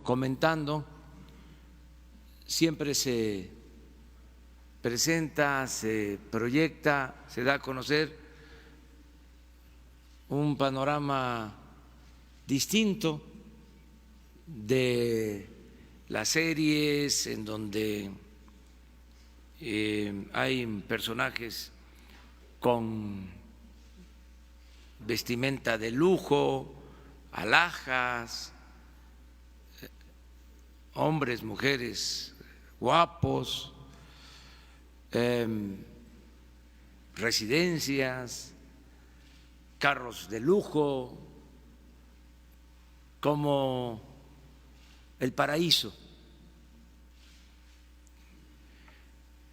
comentando, siempre se presenta, se proyecta, se da a conocer un panorama distinto de las series en donde hay personajes con vestimenta de lujo, alhajas, hombres, mujeres guapos, residencias, carros de lujo, como el paraíso.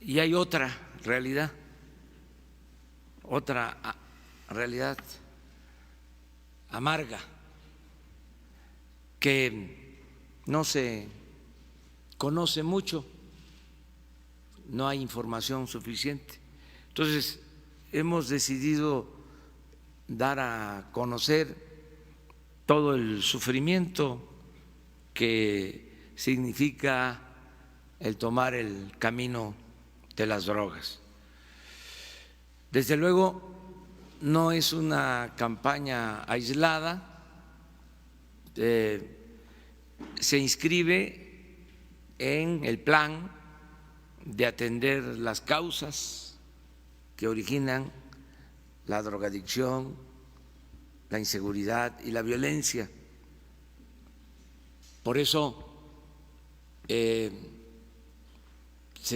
Y hay otra realidad amarga, que no se conoce mucho, no hay información suficiente. Entonces, hemos decidido dar a conocer todo el sufrimiento que significa el tomar el camino de las drogas. Desde luego, no es una campaña aislada, se inscribe en el plan de atender las causas que originan la drogadicción, la inseguridad y la violencia. Por eso se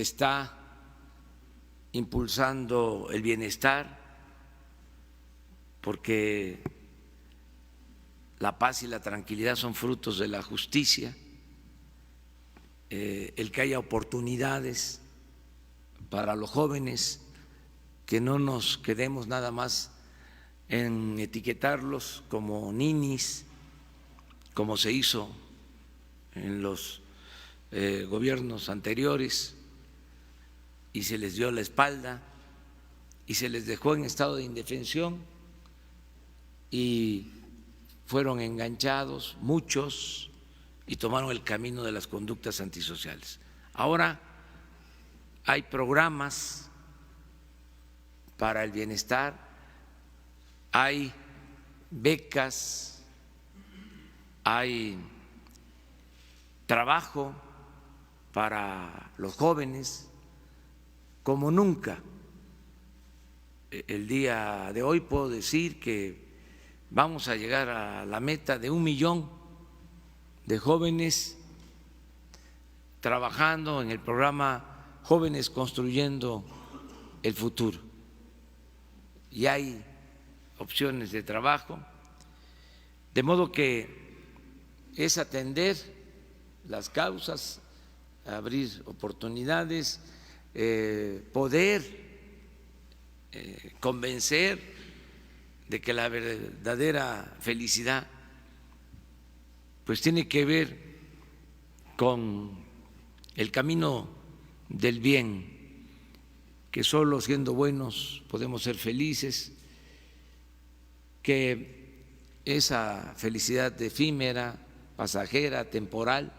está impulsando el bienestar, porque la paz y la tranquilidad son frutos de la justicia, el que haya oportunidades para los jóvenes, que no nos quedemos nada más en etiquetarlos como ninis, como se hizo en los gobiernos anteriores, y se les dio la espalda y se les dejó en estado de indefensión y fueron enganchados muchos y tomaron el camino de las conductas antisociales. Ahora hay programas para el bienestar, hay becas, hay trabajo para los jóvenes como nunca. El día de hoy puedo decir que vamos a llegar a la meta de 1 millón de jóvenes trabajando en el programa Jóvenes Construyendo el Futuro. Y hay opciones de trabajo, de modo que es atender las causas, abrir oportunidades, poder convencer de que la verdadera felicidad pues tiene que ver con el camino del bien, que solo siendo buenos podemos ser felices, que esa felicidad efímera, pasajera, temporal,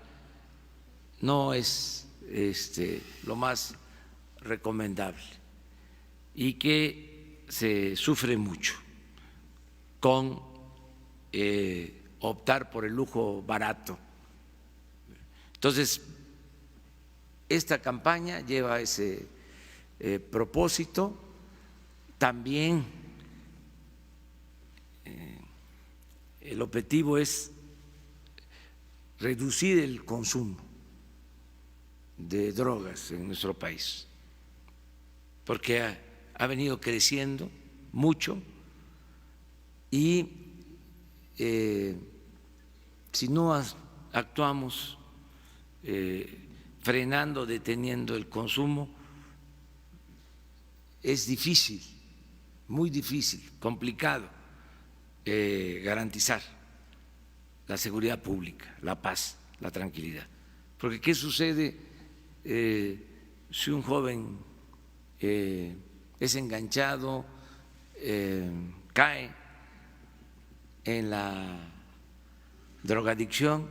no es lo más recomendable, y que se sufre mucho con optar por el lujo barato. Entonces, esta campaña lleva ese propósito. También el objetivo es reducir el consumo de drogas en nuestro país, porque ha venido creciendo mucho y si no actuamos frenando, deteniendo el consumo, es difícil, muy difícil, complicado garantizar la seguridad pública, la paz, la tranquilidad. Porque ¿qué sucede si un joven es enganchado, cae en la drogadicción?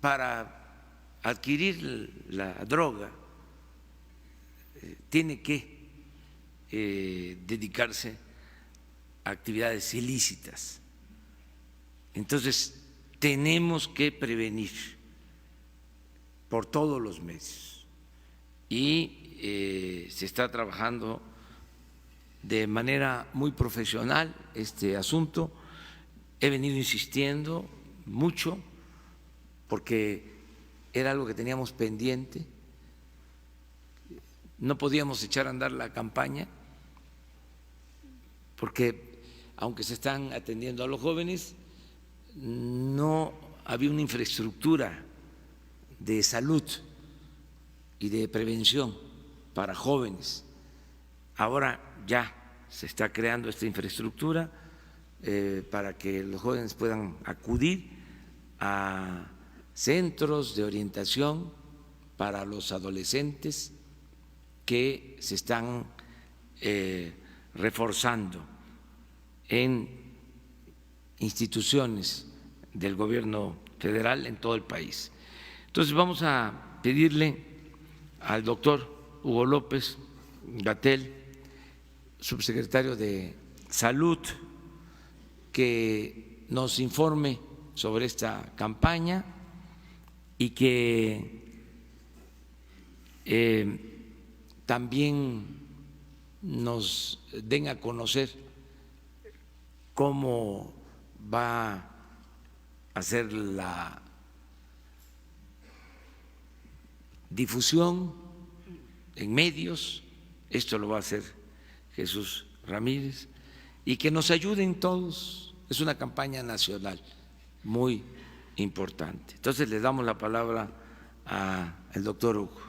para adquirir la droga tiene que dedicarse a actividades ilícitas. Entonces, tenemos que prevenir por todos los medios y se está trabajando de manera muy profesional este asunto. He venido insistiendo mucho porque era algo que teníamos pendiente. No podíamos echar a andar la campaña porque, aunque se están atendiendo a los jóvenes, no había una infraestructura de salud y de prevención para jóvenes. Ahora ya se está creando esta infraestructura para que los jóvenes puedan acudir a centros de orientación para los adolescentes que se están reforzando en instituciones del gobierno federal en todo el país. Entonces vamos a pedirle al doctor Hugo López-Gatell, subsecretario de Salud, que nos informe sobre esta campaña y que también nos den a conocer cómo va a ser la difusión en medios. Esto lo va a hacer Jesús Ramírez, y que nos ayuden todos. Es una campaña nacional muy importante. Entonces le damos la palabra al doctor Hugo.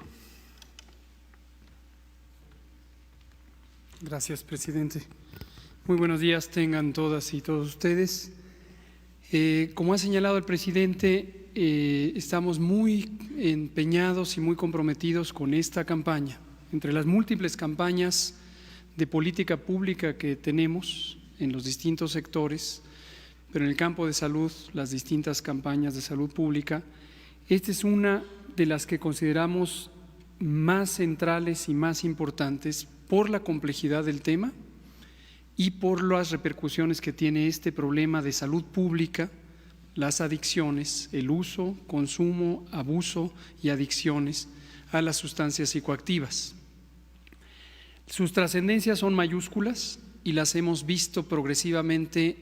Gracias, presidente. Muy buenos días tengan todas y todos ustedes. Como ha señalado el presidente, estamos muy empeñados y muy comprometidos con esta campaña. Entre las múltiples campañas de política pública que tenemos en los distintos sectores, pero en el campo de salud, las distintas campañas de salud pública, esta es una de las que consideramos más centrales y más importantes por la complejidad del tema y por las repercusiones que tiene este problema de salud pública, las adicciones, el uso, consumo, abuso y adicciones a las sustancias psicoactivas. Sus trascendencias son mayúsculas y las hemos visto progresivamente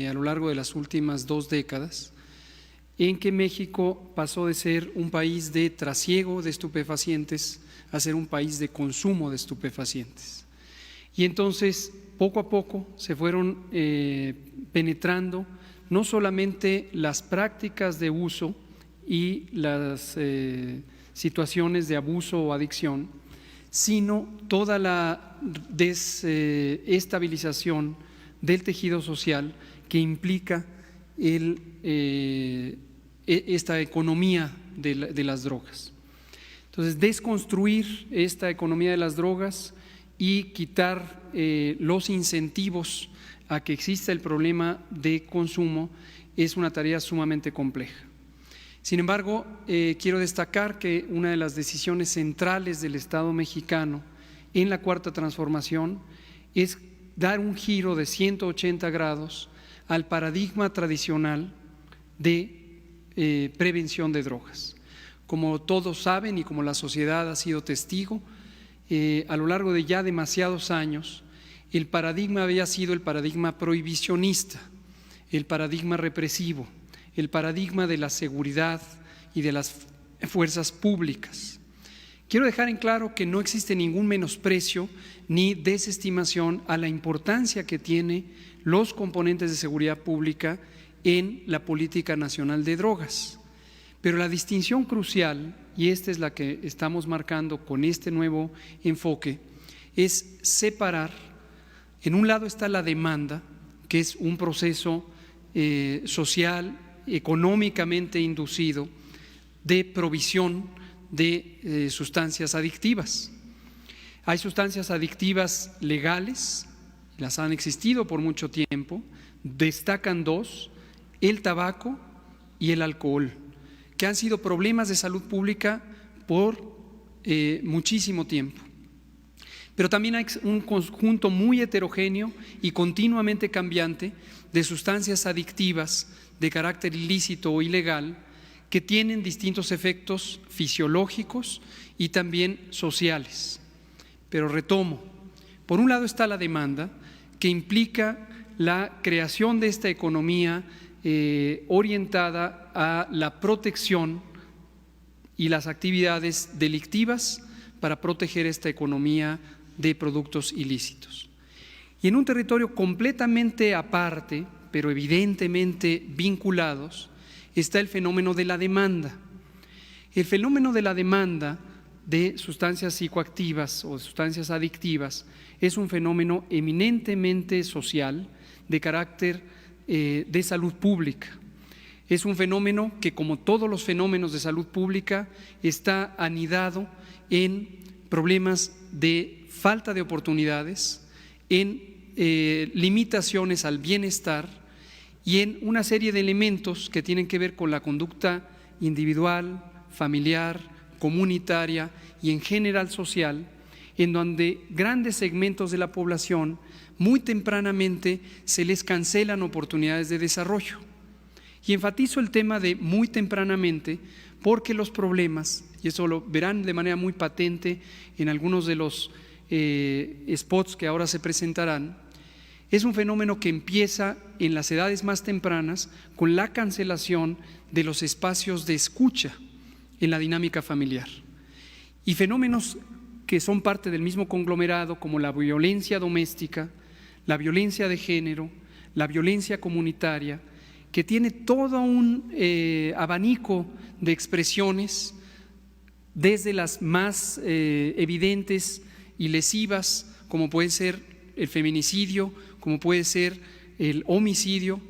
a lo largo de las últimas 2 décadas, en que México pasó de ser un país de trasiego de estupefacientes a ser un país de consumo de estupefacientes. Y entonces, poco a poco, se fueron penetrando no solamente las prácticas de uso y las situaciones de abuso o adicción, sino toda la desestabilización del tejido social que implica esta economía de las drogas. Entonces, desconstruir esta economía de las drogas y quitar los incentivos a que exista el problema de consumo es una tarea sumamente compleja. Sin embargo, quiero destacar que una de las decisiones centrales del Estado mexicano en la Cuarta Transformación es dar un giro de 180 grados al paradigma tradicional de prevención de drogas. Como todos saben y como la sociedad ha sido testigo, a lo largo de ya demasiados años, el paradigma había sido el paradigma prohibicionista, el paradigma represivo, el paradigma de la seguridad y de las fuerzas públicas. Quiero dejar en claro que no existe ningún menosprecio ni desestimación a la importancia que tiene los componentes de seguridad pública en la política nacional de drogas. Pero la distinción crucial, y esta es la que estamos marcando con este nuevo enfoque, es separar. En un lado está la demanda, que es un proceso social, económicamente inducido de provisión de sustancias adictivas. Hay sustancias adictivas legales, las han existido por mucho tiempo, destacan 2, el tabaco y el alcohol, que han sido problemas de salud pública por muchísimo tiempo. Pero también hay un conjunto muy heterogéneo y continuamente cambiante de sustancias adictivas de carácter ilícito o ilegal que tienen distintos efectos fisiológicos y también sociales. Pero retomo, por un lado está la demanda, que implica la creación de esta economía orientada a la protección y las actividades delictivas para proteger esta economía de productos ilícitos. Y en un territorio completamente aparte, pero evidentemente vinculados, está el fenómeno de la demanda. El fenómeno de la demanda de sustancias psicoactivas o sustancias adictivas es un fenómeno eminentemente social de carácter de salud pública. Es un fenómeno que, como todos los fenómenos de salud pública, está anidado en problemas de falta de oportunidades, en limitaciones al bienestar y en una serie de elementos que tienen que ver con la conducta individual, familiar, comunitaria y en general social, en donde grandes segmentos de la población muy tempranamente se les cancelan oportunidades de desarrollo. Y enfatizo el tema de muy tempranamente porque los problemas, y eso lo verán de manera muy patente en algunos de los spots que ahora se presentarán, es un fenómeno que empieza en las edades más tempranas con la cancelación de los espacios de escucha en la dinámica familiar. Y fenómenos que son parte del mismo conglomerado, como la violencia doméstica, la violencia de género, la violencia comunitaria, que tiene todo un abanico de expresiones, desde las más evidentes y lesivas, como puede ser el feminicidio, como puede ser el homicidio,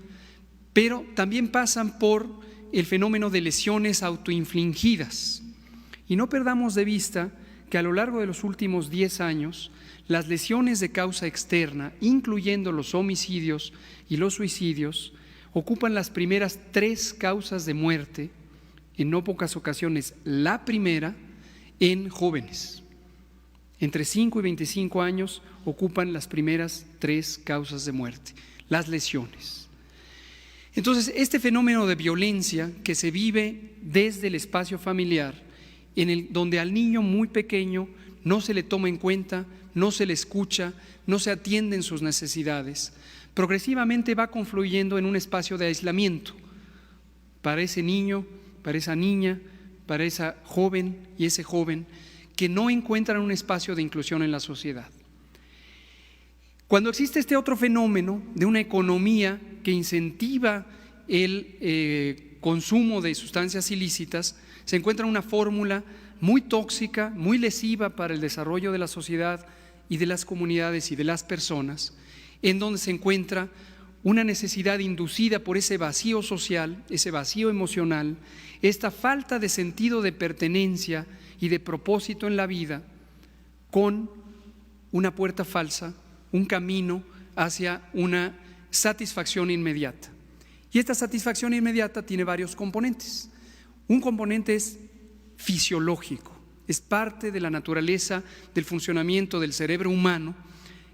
pero también pasan por el fenómeno de lesiones autoinfligidas. Y no perdamos de vista que a lo largo de los últimos 10 años, las lesiones de causa externa, incluyendo los homicidios y los suicidios, ocupan las primeras 3 causas de muerte, en no pocas ocasiones la primera, en jóvenes. Entre 5 y 25 años ocupan las primeras 3 causas de muerte, las lesiones. Entonces, este fenómeno de violencia que se vive desde el espacio familiar, donde al niño muy pequeño no se le toma en cuenta, no se le escucha, no se atienden sus necesidades, progresivamente va confluyendo en un espacio de aislamiento para ese niño, para esa niña, para esa joven y ese joven que no encuentran un espacio de inclusión en la sociedad. Cuando existe este otro fenómeno de una economía que incentiva el consumo de sustancias ilícitas, se encuentra una fórmula muy tóxica, muy lesiva para el desarrollo de la sociedad y de las comunidades y de las personas, en donde se encuentra una necesidad inducida por ese vacío social, ese vacío emocional, esta falta de sentido de pertenencia y de propósito en la vida, con una puerta falsa, un camino hacia una satisfacción inmediata. Y esta satisfacción inmediata tiene varios componentes. Un componente es fisiológico, es parte de la naturaleza del funcionamiento del cerebro humano,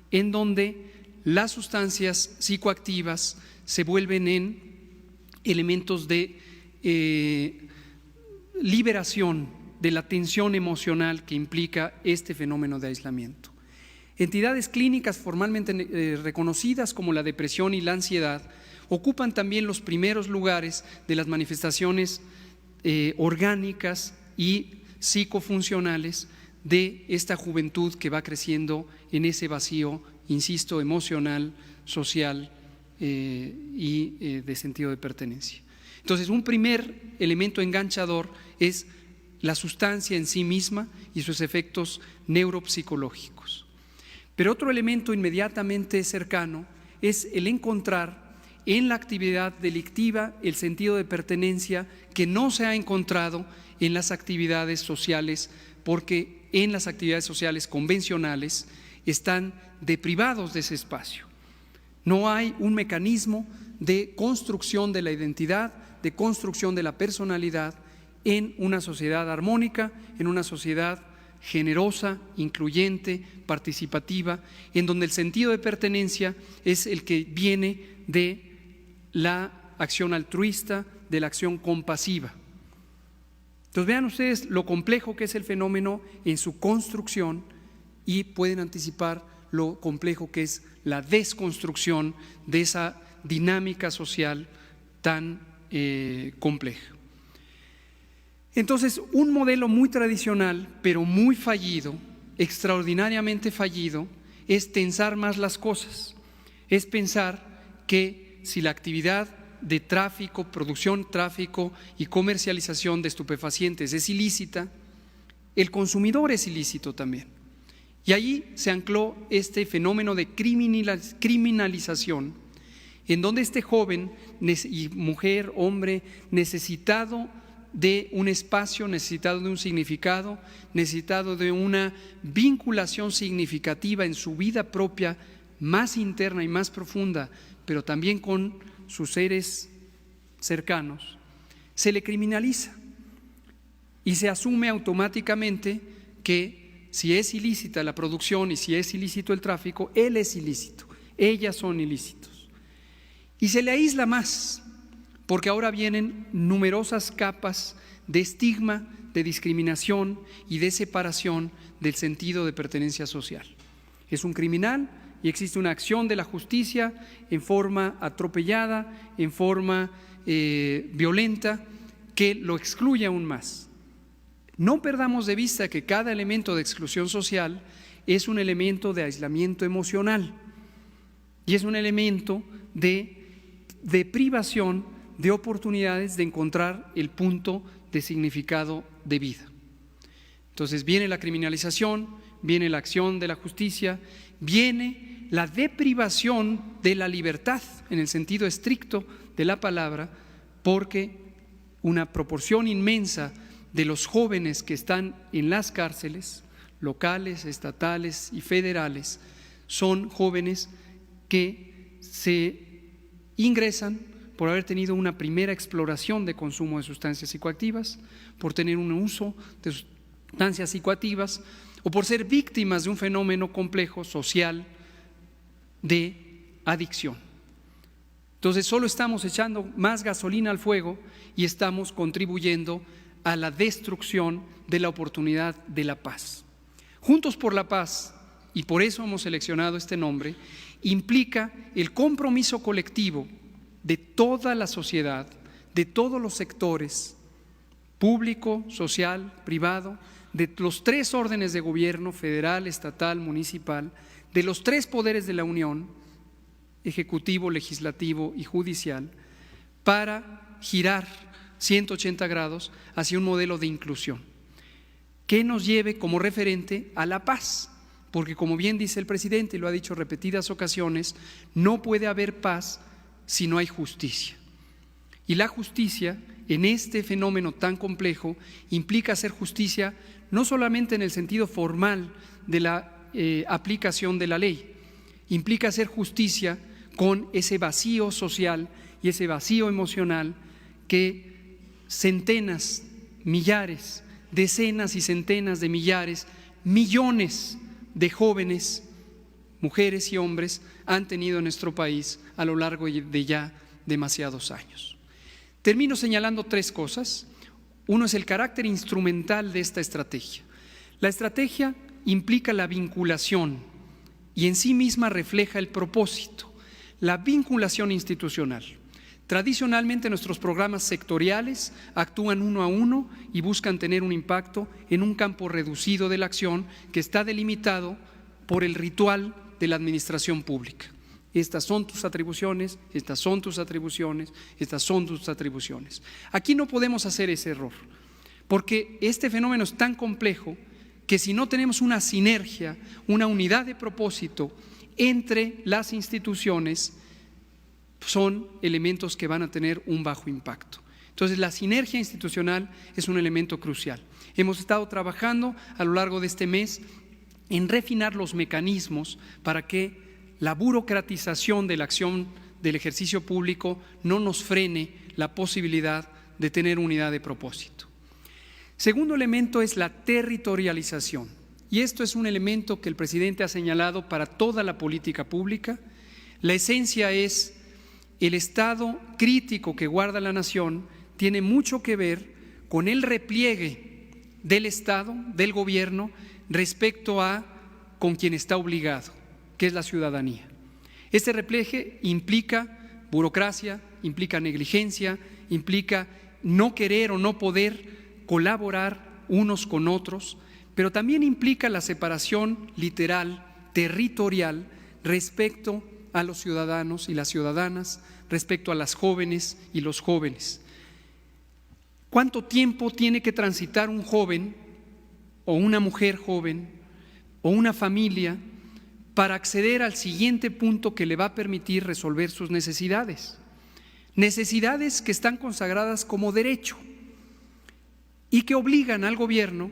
en donde las sustancias psicoactivas se vuelven en elementos de liberación de la tensión emocional que implica este fenómeno de aislamiento. Entidades clínicas formalmente reconocidas como la depresión y la ansiedad ocupan también los primeros lugares de las manifestaciones orgánicas y psicofuncionales de esta juventud que va creciendo en ese vacío, insisto, emocional, social y de sentido de pertenencia. Entonces, un primer elemento enganchador es la sustancia en sí misma y sus efectos neuropsicológicos. Pero otro elemento inmediatamente cercano es el encontrar en la actividad delictiva el sentido de pertenencia que no se ha encontrado en las actividades sociales, porque en las actividades sociales convencionales están deprivados de ese espacio. No hay un mecanismo de construcción de la identidad, de construcción de la personalidad en una sociedad armónica, en una sociedad generosa, incluyente, participativa, en donde el sentido de pertenencia es el que viene de la acción altruista, de la acción compasiva. Entonces vean ustedes lo complejo que es el fenómeno en su construcción y pueden anticipar lo complejo que es la desconstrucción de esa dinámica social tan compleja. Entonces, un modelo muy tradicional, pero muy fallido, extraordinariamente fallido, es tensar más las cosas. Es pensar que si la actividad de tráfico, producción, tráfico y comercialización de estupefacientes es ilícita, el consumidor es ilícito también. Y allí se ancló este fenómeno de criminalización, en donde este joven y mujer, hombre, necesitado de un espacio, necesitado de un significado, necesitado de una vinculación significativa en su vida propia, más interna y más profunda, pero también con sus seres cercanos, se le criminaliza y se asume automáticamente que si es ilícita la producción y si es ilícito el tráfico, él es ilícito, ellas son ilícitos. Y se le aísla más, porque ahora vienen numerosas capas de estigma, de discriminación y de separación del sentido de pertenencia social. Es un criminal y existe una acción de la justicia en forma atropellada, en forma violenta, que lo excluye aún más. No perdamos de vista que cada elemento de exclusión social es un elemento de aislamiento emocional y es un elemento de privación de oportunidades de encontrar el punto de significado de vida. Entonces viene la criminalización, viene la acción de la justicia, viene la deprivación de la libertad en el sentido estricto de la palabra, porque una proporción inmensa de los jóvenes que están en las cárceles, locales, estatales y federales, son jóvenes que se ingresan por haber tenido una primera exploración de consumo de sustancias psicoactivas, por tener un uso de sustancias psicoactivas o por ser víctimas de un fenómeno complejo social de adicción. Entonces solo estamos echando más gasolina al fuego y estamos contribuyendo a la destrucción de la oportunidad de la paz. Juntos por la Paz, y por eso hemos seleccionado este nombre, implica el compromiso colectivo de toda la sociedad, de todos los sectores, público, social, privado, de los tres órdenes de gobierno, federal, estatal, municipal, de los tres poderes de la Unión, ejecutivo, legislativo y judicial, para girar 180 grados hacia un modelo de inclusión que nos lleve como referente a la paz, porque como bien dice el presidente y lo ha dicho en repetidas ocasiones, no puede haber paz si no hay justicia. Y la justicia en este fenómeno tan complejo implica hacer justicia no solamente en el sentido formal de la aplicación de la ley, implica hacer justicia con ese vacío social y ese vacío emocional que centenas, millares, decenas y centenas de millares, millones de jóvenes, mujeres y hombres han tenido en nuestro país a lo largo de ya demasiados años. Termino señalando tres cosas. Uno es el carácter instrumental de esta estrategia. La estrategia implica la vinculación y en sí misma refleja el propósito, la vinculación institucional. Tradicionalmente nuestros programas sectoriales actúan uno a uno y buscan tener un impacto en un campo reducido de la acción que está delimitado por el ritual de la administración pública. Estas son tus atribuciones, estas son tus atribuciones, estas son tus atribuciones. Aquí no podemos hacer ese error, porque este fenómeno es tan complejo que si no tenemos una sinergia, una unidad de propósito entre las instituciones, son elementos que van a tener un bajo impacto. Entonces la sinergia institucional es un elemento crucial. Hemos estado trabajando a lo largo de este mes en refinar los mecanismos para que la burocratización de la acción del ejercicio público no nos frene la posibilidad de tener unidad de propósito. Segundo elemento es la territorialización. Y esto es un elemento que el presidente ha señalado para toda la política pública. La esencia es el estado crítico que guarda la nación tiene mucho que ver con el repliegue del Estado, del gobierno, respecto a con quien está obligado, que es la ciudadanía. Este repliegue implica burocracia, implica negligencia, implica no querer o no poder colaborar unos con otros, pero también implica la separación literal, territorial, respecto a los ciudadanos y las ciudadanas, respecto a las jóvenes y los jóvenes. ¿Cuánto tiempo tiene que transitar un joven o una mujer joven o una familia para acceder al siguiente punto que le va a permitir resolver sus necesidades? Necesidades que están consagradas como derecho y que obligan al gobierno,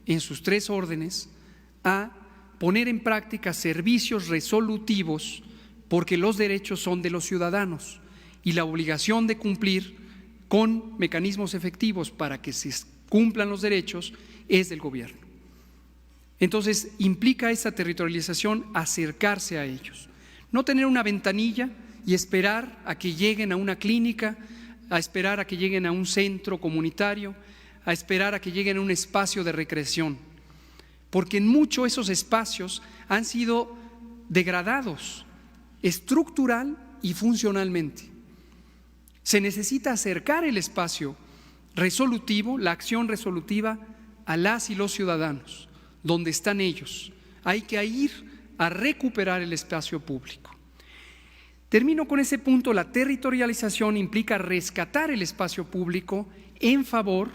en sus tres órdenes, a poner en práctica servicios resolutivos, porque los derechos son de los ciudadanos y la obligación de cumplir con mecanismos efectivos para que se cumplan los derechos es del gobierno. Entonces, implica esa territorialización acercarse a ellos, no tener una ventanilla y esperar a que lleguen a una clínica, a esperar a que lleguen a un centro comunitario, a esperar a que lleguen a un espacio de recreación, porque en muchos esos espacios han sido degradados estructural y funcionalmente. Se necesita acercar el espacio resolutivo, la acción resolutiva, a las y los ciudadanos, donde están ellos. Hay que ir a recuperar el espacio público. Termino con ese punto. La territorialización implica rescatar el espacio público en favor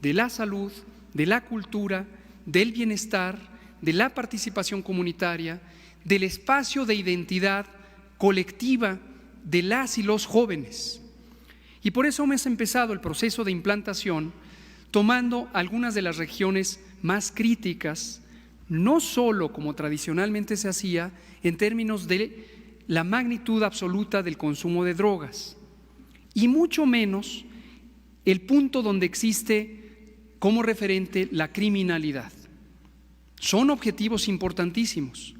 de la salud, de la cultura, del bienestar, de la participación comunitaria, del espacio de identidad colectiva de las y los jóvenes. Y por eso hemos empezado el proceso de implantación tomando algunas de las regiones más críticas, no solo como tradicionalmente se hacía en términos de la magnitud absoluta del consumo de drogas, y mucho menos el punto donde existe como referente la criminalidad. Son objetivos importantísimos,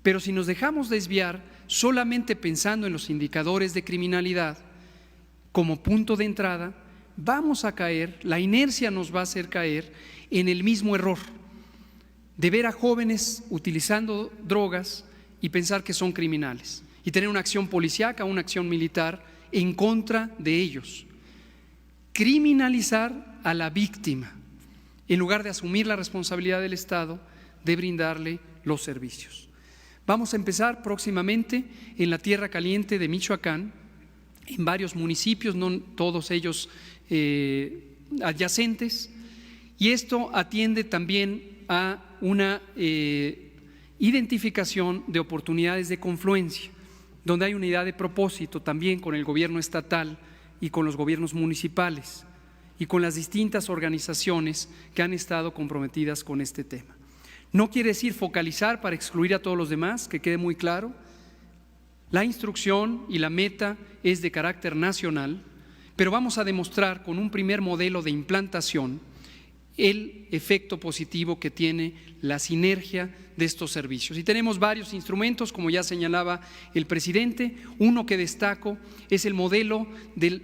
pero si nos dejamos desviar solamente pensando en los indicadores de criminalidad como punto de entrada, vamos a caer, la inercia nos va a hacer caer en el mismo error de ver a jóvenes utilizando drogas y pensar que son criminales y tener una acción policíaca, una acción militar en contra de ellos. Criminalizar a la víctima en lugar de asumir la responsabilidad del Estado de brindarle los servicios. Vamos a empezar próximamente en la Tierra Caliente de Michoacán, en varios municipios, no todos ellos adyacentes, y esto atiende también a una identificación de oportunidades de confluencia, donde hay unidad de propósito también con el gobierno estatal y con los gobiernos municipales y con las distintas organizaciones que han estado comprometidas con este tema. No quiere decir focalizar para excluir a todos los demás, que quede muy claro. La instrucción y la meta es de carácter nacional, pero vamos a demostrar con un primer modelo de implantación el efecto positivo que tiene la sinergia de estos servicios. Y tenemos varios instrumentos, como ya señalaba el presidente. Uno que destaco es el modelo del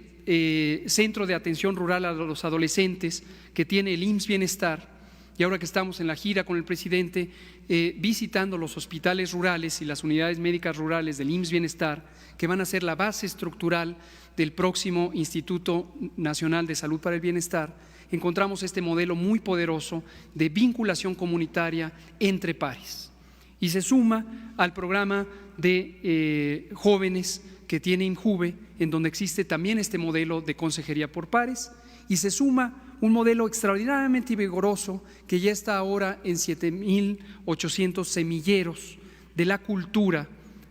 Centro de Atención Rural a los Adolescentes que tiene el IMSS Bienestar. Y ahora que estamos en la gira con el presidente, visitando los hospitales rurales y las unidades médicas rurales del IMSS Bienestar, que van a ser la base estructural del próximo Instituto Nacional de Salud para el Bienestar, encontramos este modelo muy poderoso de vinculación comunitaria entre pares. Y se suma al programa de jóvenes que tiene INJUVE, en donde existe también este modelo de consejería por pares, y se suma un modelo extraordinariamente vigoroso que ya está ahora en 7,800 semilleros de la cultura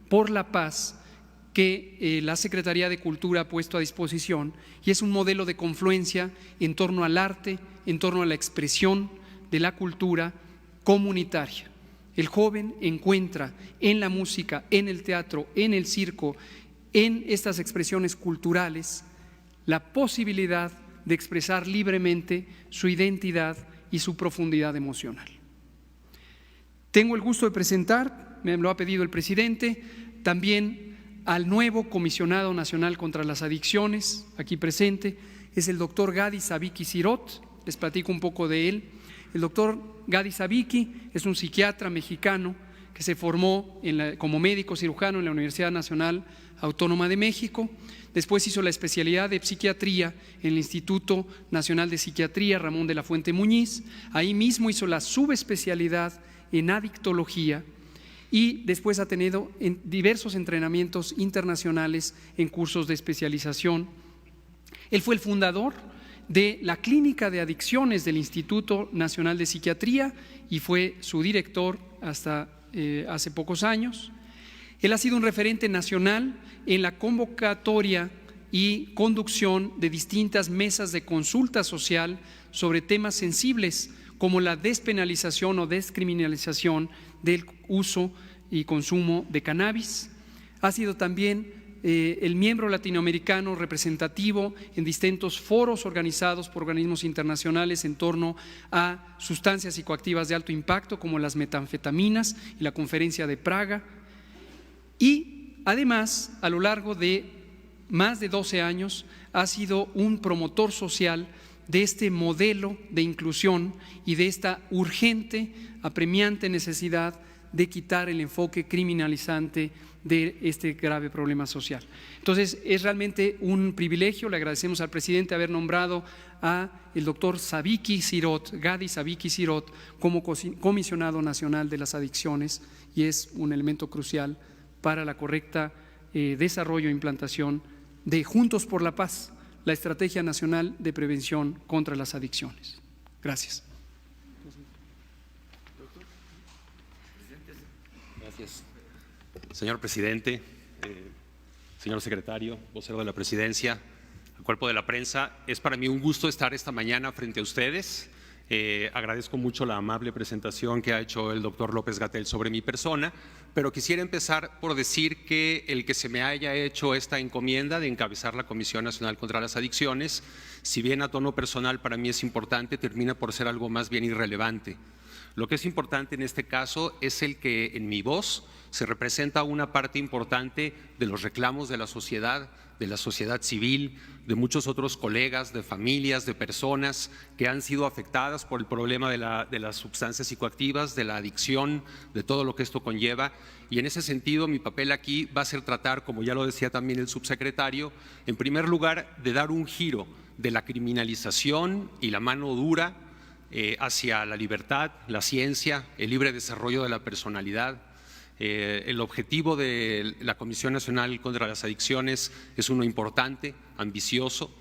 por la paz que la Secretaría de Cultura ha puesto a disposición, y es un modelo de confluencia en torno al arte, en torno a la expresión de la cultura comunitaria. El joven encuentra en la música, en el teatro, en el circo, en estas expresiones culturales, la posibilidad de expresar libremente su identidad y su profundidad emocional. Tengo el gusto de presentar, me lo ha pedido el presidente, también al nuevo Comisionado Nacional contra las Adicciones, aquí presente, es el doctor Gadi Sabiki Sirot. Les platico un poco de él. El doctor Gadi Sabiki es un psiquiatra mexicano que se formó como médico cirujano en la Universidad Nacional Autónoma de México. Después hizo la especialidad de psiquiatría en el Instituto Nacional de Psiquiatría Ramón de la Fuente Muñiz. Ahí mismo hizo la subespecialidad en adictología y después ha tenido diversos entrenamientos internacionales en cursos de especialización. Él fue el fundador de la Clínica de Adicciones del Instituto Nacional de Psiquiatría y fue su director hasta hace pocos años. Él ha sido un referente nacional en la convocatoria y conducción de distintas mesas de consulta social sobre temas sensibles como la despenalización o descriminalización del uso y consumo de cannabis. Ha sido también el miembro latinoamericano representativo en distintos foros organizados por organismos internacionales en torno a sustancias psicoactivas de alto impacto como las metanfetaminas y la Conferencia de Praga. Y además, a lo largo de más de 12 años, ha sido un promotor social de este modelo de inclusión y de esta urgente, apremiante necesidad de quitar el enfoque criminalizante de este grave problema social. Entonces, es realmente un privilegio, le agradecemos al presidente haber nombrado a el doctor Sabiki Sirot, Gadi Sabiki Sirot, como comisionado nacional de las adicciones, y es un elemento crucial para la correcta desarrollo e implantación de Juntos por la Paz, la Estrategia Nacional de Prevención contra las Adicciones. Gracias. Gracias. Señor presidente, señor secretario, vocero de la presidencia, al cuerpo de la prensa, es para mí un gusto estar esta mañana frente a ustedes. Agradezco mucho la amable presentación que ha hecho el doctor López-Gatell sobre mi persona, pero quisiera empezar por decir que el que se me haya hecho esta encomienda de encabezar la Comisión Nacional contra las Adicciones, si bien a tono personal para mí es importante, termina por ser algo más bien irrelevante. Lo que es importante en este caso es el que en mi voz se representa una parte importante de los reclamos de la sociedad civil, de muchos otros colegas, de familias, de personas que han sido afectadas por el problema de las sustancias psicoactivas, de la adicción, de todo lo que esto conlleva. Y en ese sentido mi papel aquí va a ser tratar, como ya lo decía también el subsecretario, en primer lugar de dar un giro de la criminalización y la mano dura hacia la libertad, la ciencia, el libre desarrollo de la personalidad. El objetivo de la Comisión Nacional contra las Adicciones es uno importante, ambicioso.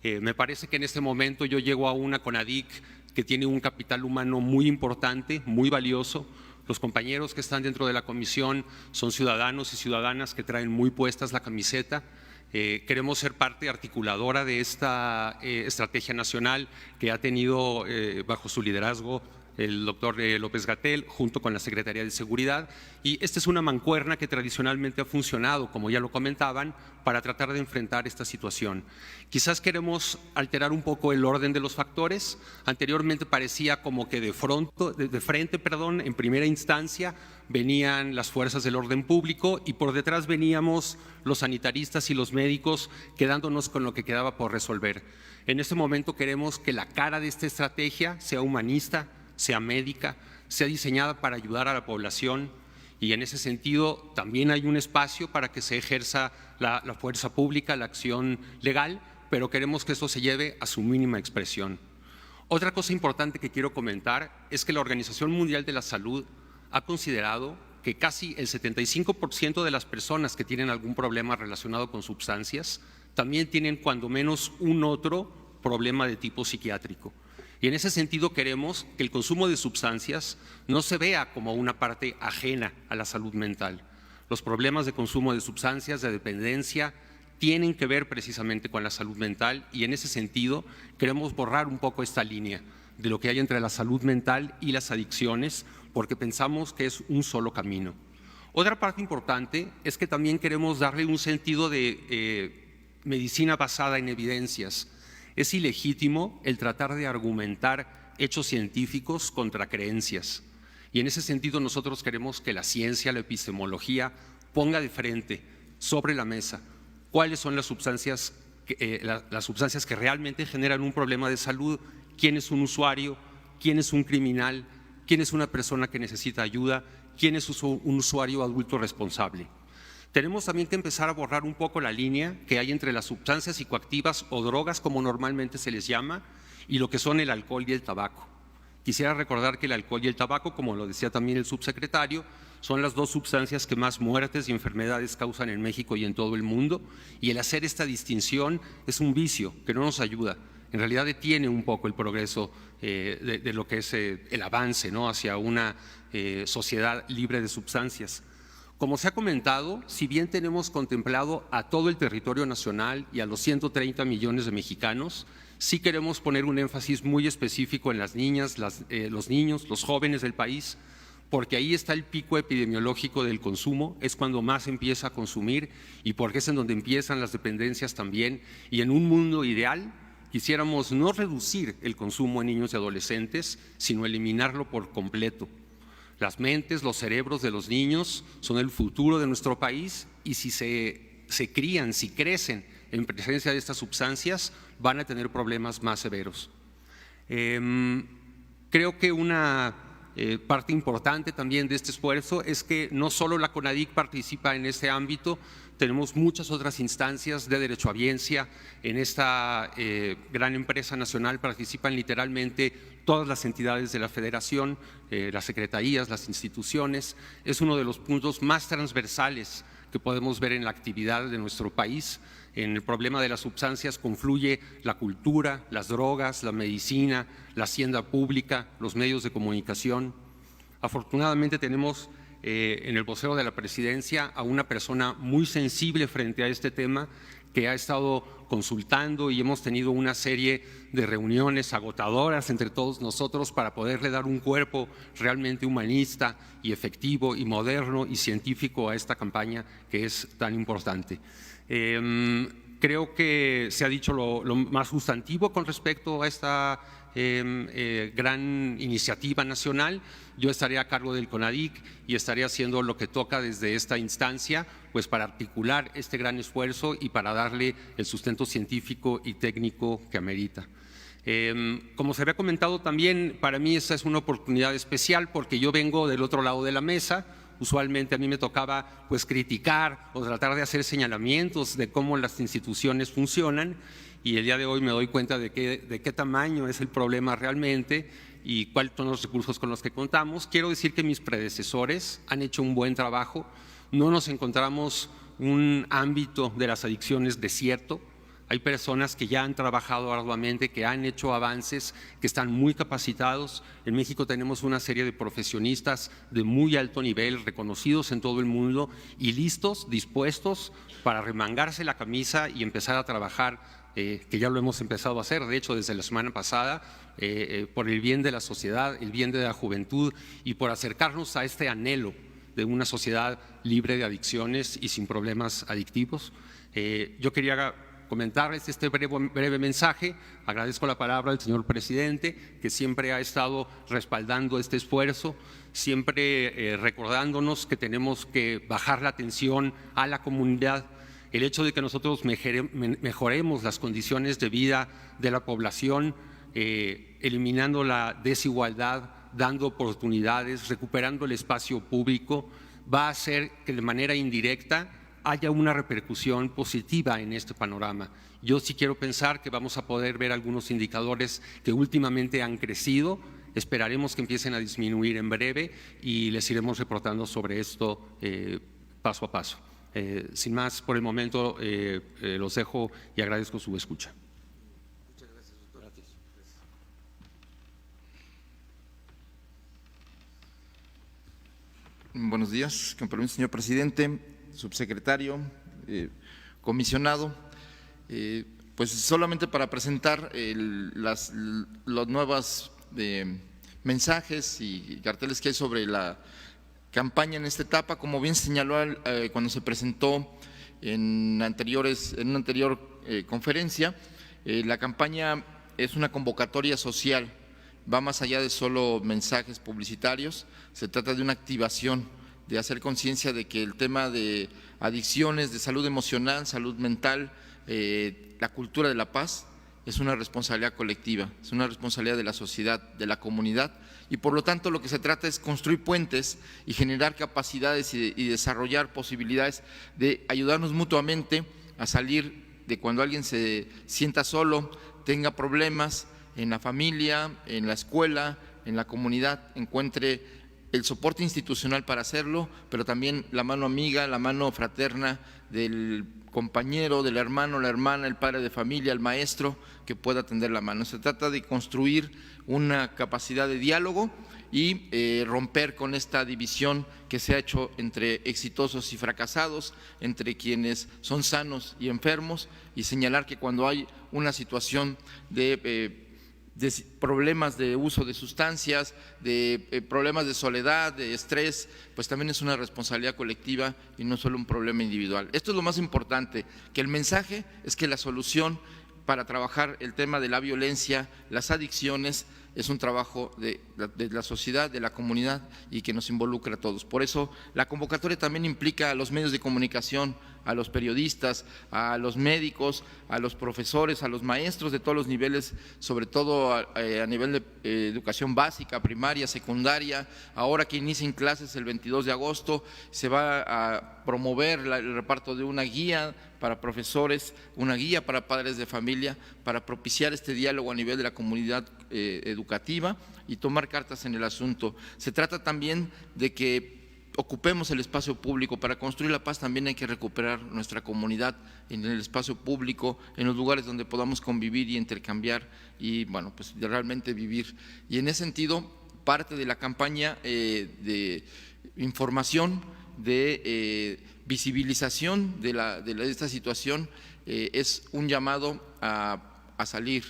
Me parece que en este momento yo llego a una CONADIC que tiene un capital humano muy importante, muy valioso. Los compañeros que están dentro de la comisión son ciudadanos y ciudadanas que traen muy puestas la camiseta. Queremos ser parte articuladora de esta estrategia nacional que ha tenido bajo su liderazgo el doctor López-Gatell junto con la Secretaría de Seguridad, y esta es una mancuerna que tradicionalmente ha funcionado, como ya lo comentaban, para tratar de enfrentar esta situación. Quizás queremos alterar un poco el orden de los factores. Anteriormente parecía como que de frente, en primera instancia venían las fuerzas del orden público y por detrás veníamos los sanitaristas y los médicos quedándonos con lo que quedaba por resolver. En este momento queremos que la cara de esta estrategia sea humanista, sea médica, sea diseñada para ayudar a la población, y en ese sentido también hay un espacio para que se ejerza la fuerza pública, la acción legal, pero queremos que esto se lleve a su mínima expresión. Otra cosa importante que quiero comentar es que la Organización Mundial de la Salud ha considerado que casi el 75% de las personas que tienen algún problema relacionado con sustancias también tienen cuando menos un otro problema de tipo psiquiátrico. Y en ese sentido queremos que el consumo de sustancias no se vea como una parte ajena a la salud mental. Los problemas de consumo de sustancias, de dependencia, tienen que ver precisamente con la salud mental, y en ese sentido queremos borrar un poco esta línea de lo que hay entre la salud mental y las adicciones, porque pensamos que es un solo camino. Otra parte importante es que también queremos darle un sentido de medicina basada en evidencias. Es ilegítimo el tratar de argumentar hechos científicos contra creencias. Y en ese sentido nosotros queremos que la ciencia, la epistemología, ponga de frente, sobre la mesa, cuáles son las sustancias que realmente generan un problema de salud, quién es un usuario, quién es un criminal, quién es una persona que necesita ayuda, quién es un usuario adulto responsable. Tenemos también que empezar a borrar un poco la línea que hay entre las sustancias psicoactivas o drogas, como normalmente se les llama, y lo que son el alcohol y el tabaco. Quisiera recordar que el alcohol y el tabaco, como lo decía también el subsecretario, son las dos sustancias que más muertes y enfermedades causan en México y en todo el mundo, y el hacer esta distinción es un vicio que no nos ayuda. En realidad detiene un poco el progreso de lo que es el avance, ¿no?, hacia una sociedad libre de sustancias. Como se ha comentado, si bien tenemos contemplado a todo el territorio nacional y a los 130 millones de mexicanos, sí queremos poner un énfasis muy específico en las niñas, los niños, los jóvenes del país, porque ahí está el pico epidemiológico del consumo, es cuando más empieza a consumir y porque es en donde empiezan las dependencias también. Y en un mundo ideal quisiéramos no reducir el consumo en niños y adolescentes, sino eliminarlo por completo. Las mentes, los cerebros de los niños son el futuro de nuestro país y si se crían, si crecen en presencia de estas sustancias, van a tener problemas más severos. Creo que una parte importante también de este esfuerzo es que no solo la CONADIC participa en este ámbito, tenemos muchas otras instancias de derechohabiencia. En esta gran empresa nacional participan literalmente todas las entidades de la federación, las secretarías, las instituciones. Es uno de los puntos más transversales que podemos ver en la actividad de nuestro país. En el problema de las sustancias confluye la cultura, las drogas, la medicina, la hacienda pública, los medios de comunicación. Afortunadamente tenemos en el vocero de la presidencia a una persona muy sensible frente a este tema que ha estado consultando y hemos tenido una serie de reuniones agotadoras entre todos nosotros para poderle dar un cuerpo realmente humanista y efectivo y moderno y científico a esta campaña que es tan importante. Creo que se ha dicho lo más sustantivo con respecto a esta gran iniciativa nacional. Yo estaré a cargo del CONADIC y estaré haciendo lo que toca desde esta instancia, pues para articular este gran esfuerzo y para darle el sustento científico y técnico que amerita. Como se había comentado también, para mí esta es una oportunidad especial porque yo vengo del otro lado de la mesa. Usualmente a mí me tocaba pues criticar o tratar de hacer señalamientos de cómo las instituciones funcionan y el día de hoy me doy cuenta de qué tamaño es el problema realmente y cuáles son los recursos con los que contamos. Quiero decir que mis predecesores han hecho un buen trabajo, no nos encontramos un ámbito de las adicciones desierto. Hay personas que ya han trabajado arduamente, que han hecho avances, que están muy capacitados. En México tenemos una serie de profesionistas de muy alto nivel, reconocidos en todo el mundo y listos, dispuestos para remangarse la camisa y empezar a trabajar, que ya lo hemos empezado a hacer, de hecho desde la semana pasada, por el bien de la sociedad, el bien de la juventud y por acercarnos a este anhelo de una sociedad libre de adicciones y sin problemas adictivos. Yo quería comentarles este breve mensaje. Agradezco la palabra al señor presidente, que siempre ha estado respaldando este esfuerzo, siempre recordándonos que tenemos que bajar la atención a la comunidad. El hecho de que nosotros mejoremos las condiciones de vida de la población, eliminando la desigualdad, dando oportunidades, recuperando el espacio público, va a hacer que de manera indirecta haya una repercusión positiva en este panorama. Yo sí quiero pensar que vamos a poder ver algunos indicadores que últimamente han crecido, esperaremos que empiecen a disminuir en breve y les iremos reportando sobre esto paso a paso. Sin más, por el momento los dejo y agradezco su escucha. Muchas gracias, doctor. Gracias. Buenos días, con permiso, señor presidente, subsecretario, comisionado. Pues solamente para presentar los nuevos mensajes y carteles que hay sobre la campaña en esta etapa. Como bien señaló cuando se presentó en una anterior conferencia, La campaña es una convocatoria social, va más allá de solo mensajes publicitarios, se trata de una activación, de hacer conciencia de que el tema de adicciones, de salud emocional, salud mental, la cultura de la paz es una responsabilidad colectiva, es una responsabilidad de la sociedad, de la comunidad, y por lo tanto lo que se trata es construir puentes y generar capacidades y desarrollar posibilidades de ayudarnos mutuamente a salir de cuando alguien se sienta solo, tenga problemas en la familia, en la escuela, en la comunidad, encuentre el soporte institucional para hacerlo, pero también la mano amiga, la mano fraterna del compañero, del hermano, la hermana, el padre de familia, el maestro que pueda tender la mano. Se trata de construir una capacidad de diálogo y romper con esta división que se ha hecho entre exitosos y fracasados, entre quienes son sanos y enfermos, y señalar que cuando hay una situación de problemas de uso de sustancias, de problemas de soledad, de estrés, pues también es una responsabilidad colectiva y no solo un problema individual. Esto es lo más importante, que el mensaje es que la solución para trabajar el tema de la violencia, las adicciones, es un trabajo de la sociedad, de la comunidad y que nos involucra a todos. Por eso la convocatoria también implica a los medios de comunicación, a los periodistas, a los médicos, a los profesores, a los maestros de todos los niveles, sobre todo a nivel de educación básica, primaria, secundaria. Ahora que inician clases el 22 de agosto, se va a promover el reparto de una guía para profesores, una guía para padres de familia, para propiciar este diálogo a nivel de la comunidad educativa y tomar cartas en el asunto. Se trata también de que ocupemos el espacio público. Para construir la paz también hay que recuperar nuestra comunidad en el espacio público, en los lugares donde podamos convivir y intercambiar y bueno, pues realmente vivir. Y en ese sentido, parte de la campaña de información, de visibilización de esta situación es un llamado a salir,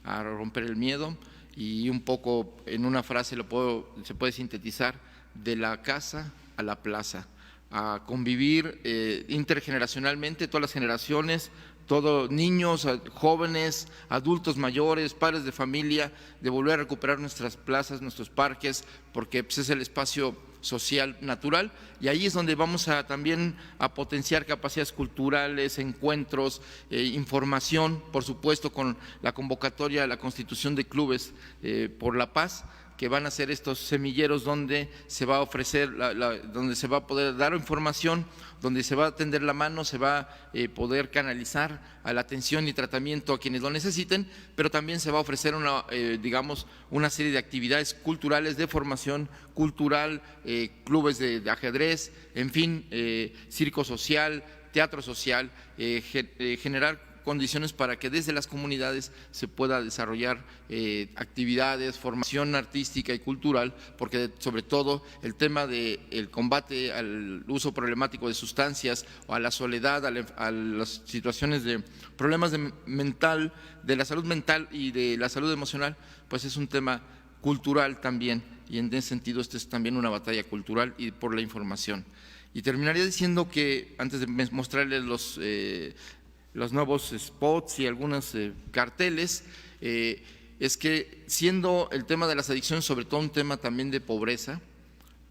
a romper el miedo y un poco en una frase se puede sintetizar: de la casa a la plaza, a convivir intergeneracionalmente, todas las generaciones, todos niños, jóvenes, adultos mayores, padres de familia, de volver a recuperar nuestras plazas, nuestros parques, porque pues, es el espacio social natural, y ahí es donde vamos también a potenciar capacidades culturales, encuentros, información, por supuesto con la convocatoria, la constitución de clubes por la paz, que van a ser estos semilleros donde se va a ofrecer, donde se va a poder dar información, donde se va a tender la mano, se va a poder canalizar a la atención y tratamiento a quienes lo necesiten, pero también se va a ofrecer una serie de actividades culturales, de formación cultural, clubes de ajedrez, en fin, circo social, teatro social, generar condiciones para que desde las comunidades se pueda desarrollar actividades, formación artística y cultural, porque sobre todo el tema del combate al uso problemático de sustancias o a la soledad, a las situaciones de problemas de la salud mental y de la salud emocional, pues es un tema cultural también, y en ese sentido esta es también una batalla cultural y por la información. Y terminaría diciendo que, antes de mostrarles los nuevos spots y algunos carteles, es que siendo el tema de las adicciones sobre todo un tema también de pobreza,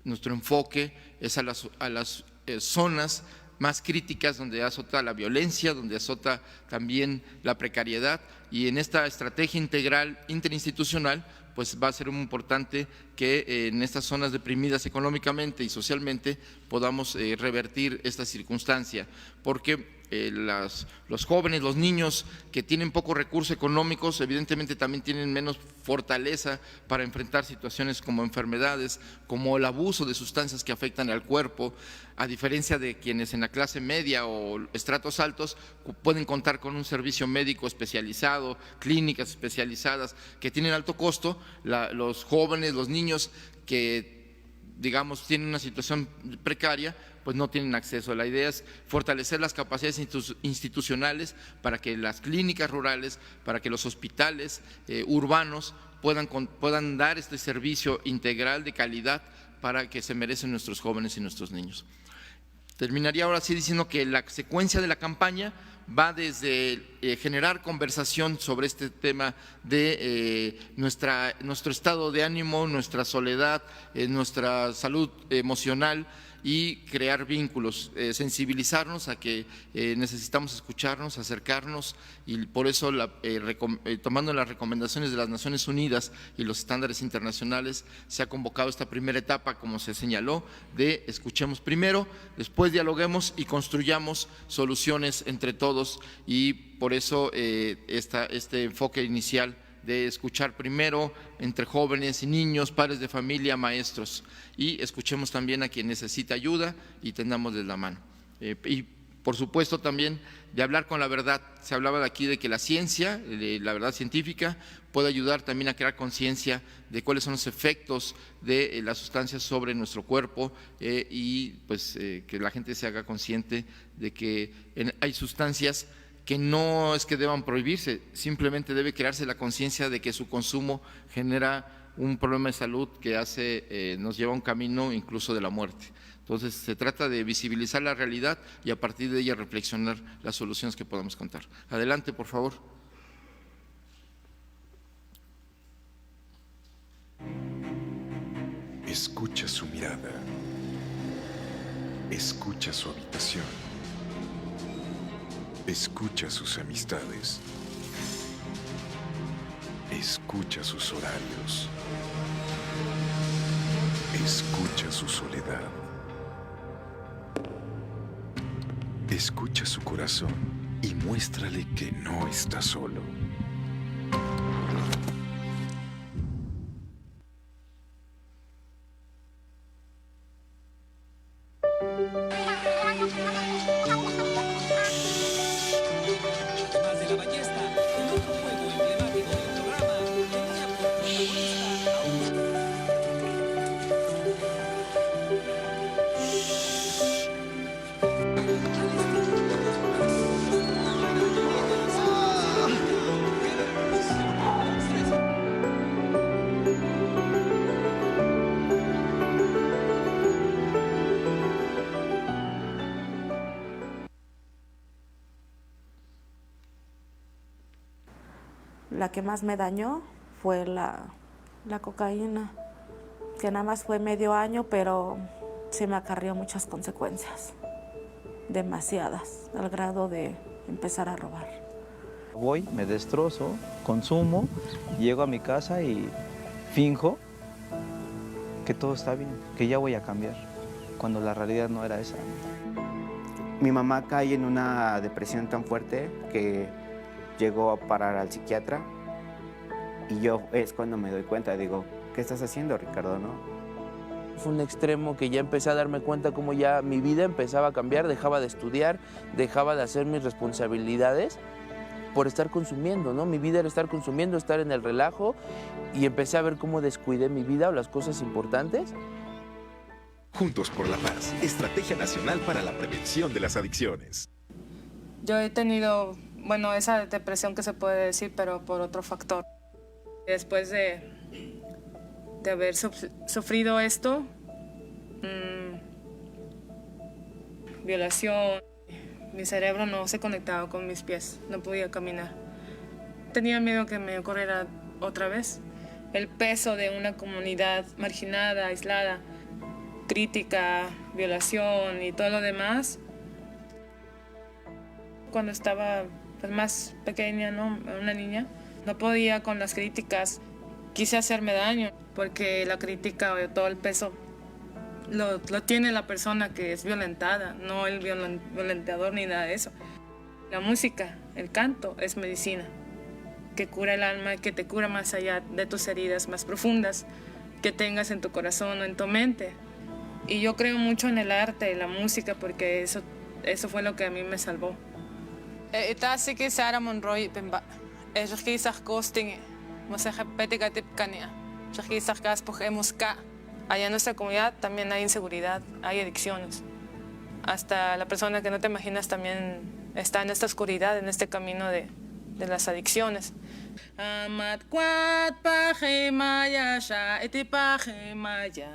nuestro enfoque es a las zonas más críticas donde azota la violencia, donde azota también la precariedad, y en esta estrategia integral interinstitucional pues va a ser muy importante que en estas zonas deprimidas económicamente y socialmente podamos revertir esta circunstancia, porque los jóvenes, los niños que tienen pocos recursos económicos, evidentemente también tienen menos fortaleza para enfrentar situaciones como enfermedades, como el abuso de sustancias que afectan al cuerpo, a diferencia de quienes en la clase media o estratos altos pueden contar con un servicio médico especializado, clínicas especializadas que tienen alto costo. Los jóvenes, los niños que digamos tienen una situación precaria, pues no tienen acceso. La idea es fortalecer las capacidades institucionales para que las clínicas rurales, para que los hospitales urbanos puedan dar este servicio integral de calidad para que se merecen nuestros jóvenes y nuestros niños. Terminaría ahora sí diciendo que la secuencia de la campaña va desde generar conversación sobre este tema de nuestro estado de ánimo, nuestra soledad, nuestra salud emocional, y crear vínculos, sensibilizarnos a que necesitamos escucharnos, acercarnos, y por eso tomando las recomendaciones de las Naciones Unidas y los estándares internacionales se ha convocado esta primera etapa, como se señaló, de escuchemos primero, después dialoguemos y construyamos soluciones entre todos, y por eso este enfoque inicial de escuchar primero entre jóvenes y niños, padres de familia, maestros, y escuchemos también a quien necesita ayuda y tendámosles la mano. Y por supuesto también de hablar con la verdad. Se hablaba de aquí de que la ciencia, la verdad científica, puede ayudar también a crear conciencia de cuáles son los efectos de las sustancias sobre nuestro cuerpo, y pues que la gente se haga consciente de que hay sustancias que no es que deban prohibirse, simplemente debe crearse la conciencia de que su consumo genera un problema de salud que nos lleva a un camino incluso de la muerte. Entonces se trata de visibilizar la realidad y a partir de ella reflexionar las soluciones que podamos contar. Adelante, por favor. Escucha su mirada. Escucha su habitación. Escucha sus amistades. Escucha sus horarios. Escucha su soledad. Escucha su corazón y muéstrale que no está solo. La que más me dañó fue la cocaína, que nada más fue medio año, pero sí me acarrió muchas consecuencias, demasiadas, al grado de empezar a robar. Voy, me destrozo, consumo, llego a mi casa y finjo que todo está bien, que ya voy a cambiar, cuando la realidad no era esa. Mi mamá cae en una depresión tan fuerte que llegó a parar al psiquiatra, y yo es cuando me doy cuenta, digo, ¿qué estás haciendo, Ricardo, no? Fue un extremo que ya empecé a darme cuenta cómo ya mi vida empezaba a cambiar, dejaba de estudiar, dejaba de hacer mis responsabilidades por estar consumiendo, ¿no? Mi vida era estar consumiendo, estar en el relajo, y empecé a ver cómo descuidé mi vida o las cosas importantes. Juntos por la Paz, Estrategia Nacional para la Prevención de las Adicciones. Yo he tenido, bueno, esa depresión que se puede decir, pero por otro factor. Después de haber sufrido esto, violación, mi cerebro no se conectaba con mis pies, no podía caminar. Tenía miedo que me ocurriera otra vez. El peso de una comunidad marginada, aislada, crítica, violación y todo lo demás. Cuando estaba pues, más pequeña, ¿no? Una niña, no podía con las críticas. Quise hacerme daño porque la crítica o todo el peso lo tiene la persona que es violentada, no el violentador ni nada de eso. La música, el canto es medicina que cura el alma, que te cura más allá de tus heridas más profundas que tengas en tu corazón o en tu mente. Y yo creo mucho en el arte, en la música, porque eso fue lo que a mí me salvó. Itasi que Sarah Monroy pemba. Quizás costing, no se repete que te canea. Quizás gas pojemos ka. Allá en nuestra comunidad también hay inseguridad, hay adicciones. Hasta la persona que no te imaginas también está en esta oscuridad, en este camino de las adicciones. Amat kwat paje maya sha eti paje maya.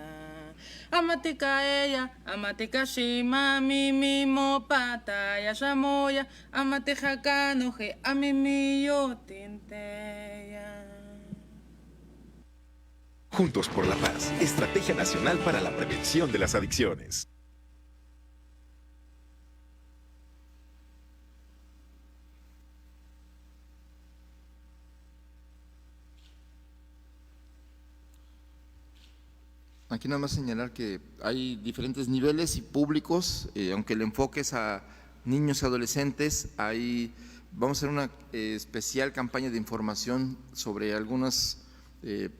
Amatika ella, amatika shima, mimi mopata, ya shamoya, amateja canoje, a mimi yo tinteya. Juntos por la Paz, Estrategia Nacional para la Prevención de las Adicciones. Aquí nada más señalar que hay diferentes niveles y públicos, aunque el enfoque es a niños y adolescentes, vamos a hacer una especial campaña de información sobre algunas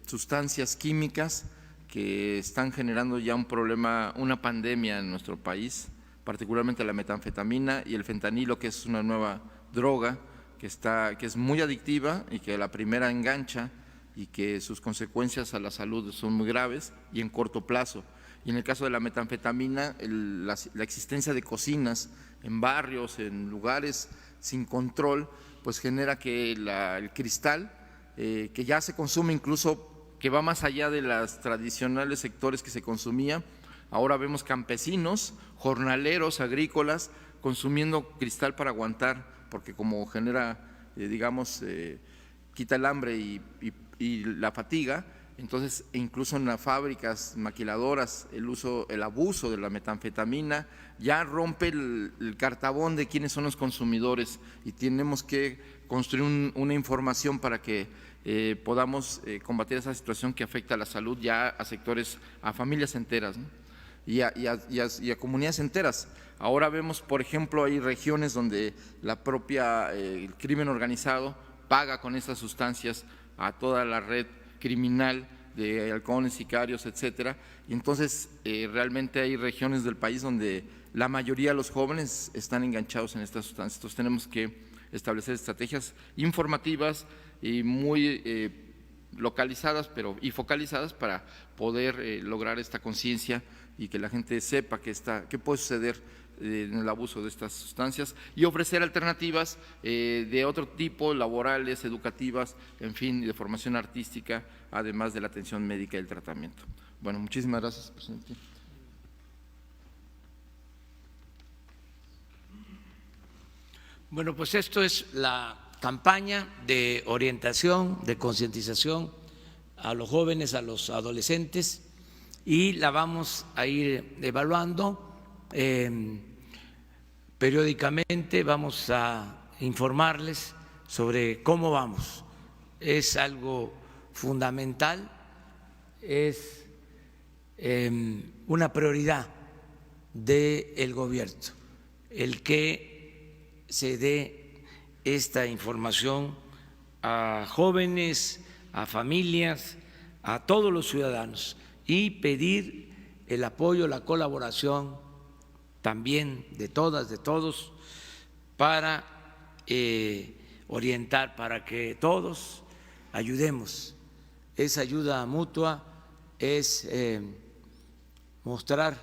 sustancias químicas que están generando ya un problema, una pandemia en nuestro país, particularmente la metanfetamina y el fentanilo, que es una nueva droga que es muy adictiva y que a la primera engancha, y que sus consecuencias a la salud son muy graves y en corto plazo. Y en el caso de la metanfetamina, la existencia de cocinas en barrios, en lugares sin control, pues genera que el cristal, que ya se consume incluso, que va más allá de los tradicionales sectores que se consumía, ahora vemos campesinos, jornaleros, agrícolas, consumiendo cristal para aguantar, porque como genera, quita el hambre y la fatiga, entonces incluso en las fábricas maquiladoras el abuso de la metanfetamina ya rompe el cartabón de quiénes son los consumidores, y tenemos que construir una información para que podamos combatir esa situación que afecta a la salud ya a sectores, a familias enteras, ¿no? y a comunidades enteras. Ahora vemos, por ejemplo, hay regiones donde la propia el crimen organizado paga con estas sustancias a toda la red criminal de halcones, sicarios, etcétera, y entonces realmente hay regiones del país donde la mayoría de los jóvenes están enganchados en estas sustancias. Entonces tenemos que establecer estrategias informativas y muy localizadas y focalizadas para poder lograr esta conciencia y que la gente sepa qué puede suceder en el abuso de estas sustancias, y ofrecer alternativas de otro tipo, laborales, educativas, en fin, de formación artística, además de la atención médica y el tratamiento. Bueno, muchísimas gracias, presidente. Bueno, pues esto es la campaña de orientación, de concientización a los jóvenes, a los adolescentes, y la vamos a ir evaluando. Periódicamente vamos a informarles sobre cómo vamos. Es algo fundamental, es una prioridad del gobierno el que se dé esta información a jóvenes, a familias, a todos los ciudadanos, y pedir el apoyo, la colaboración también de todas, de todos, para orientar, para que todos ayudemos. Es ayuda mutua, es mostrar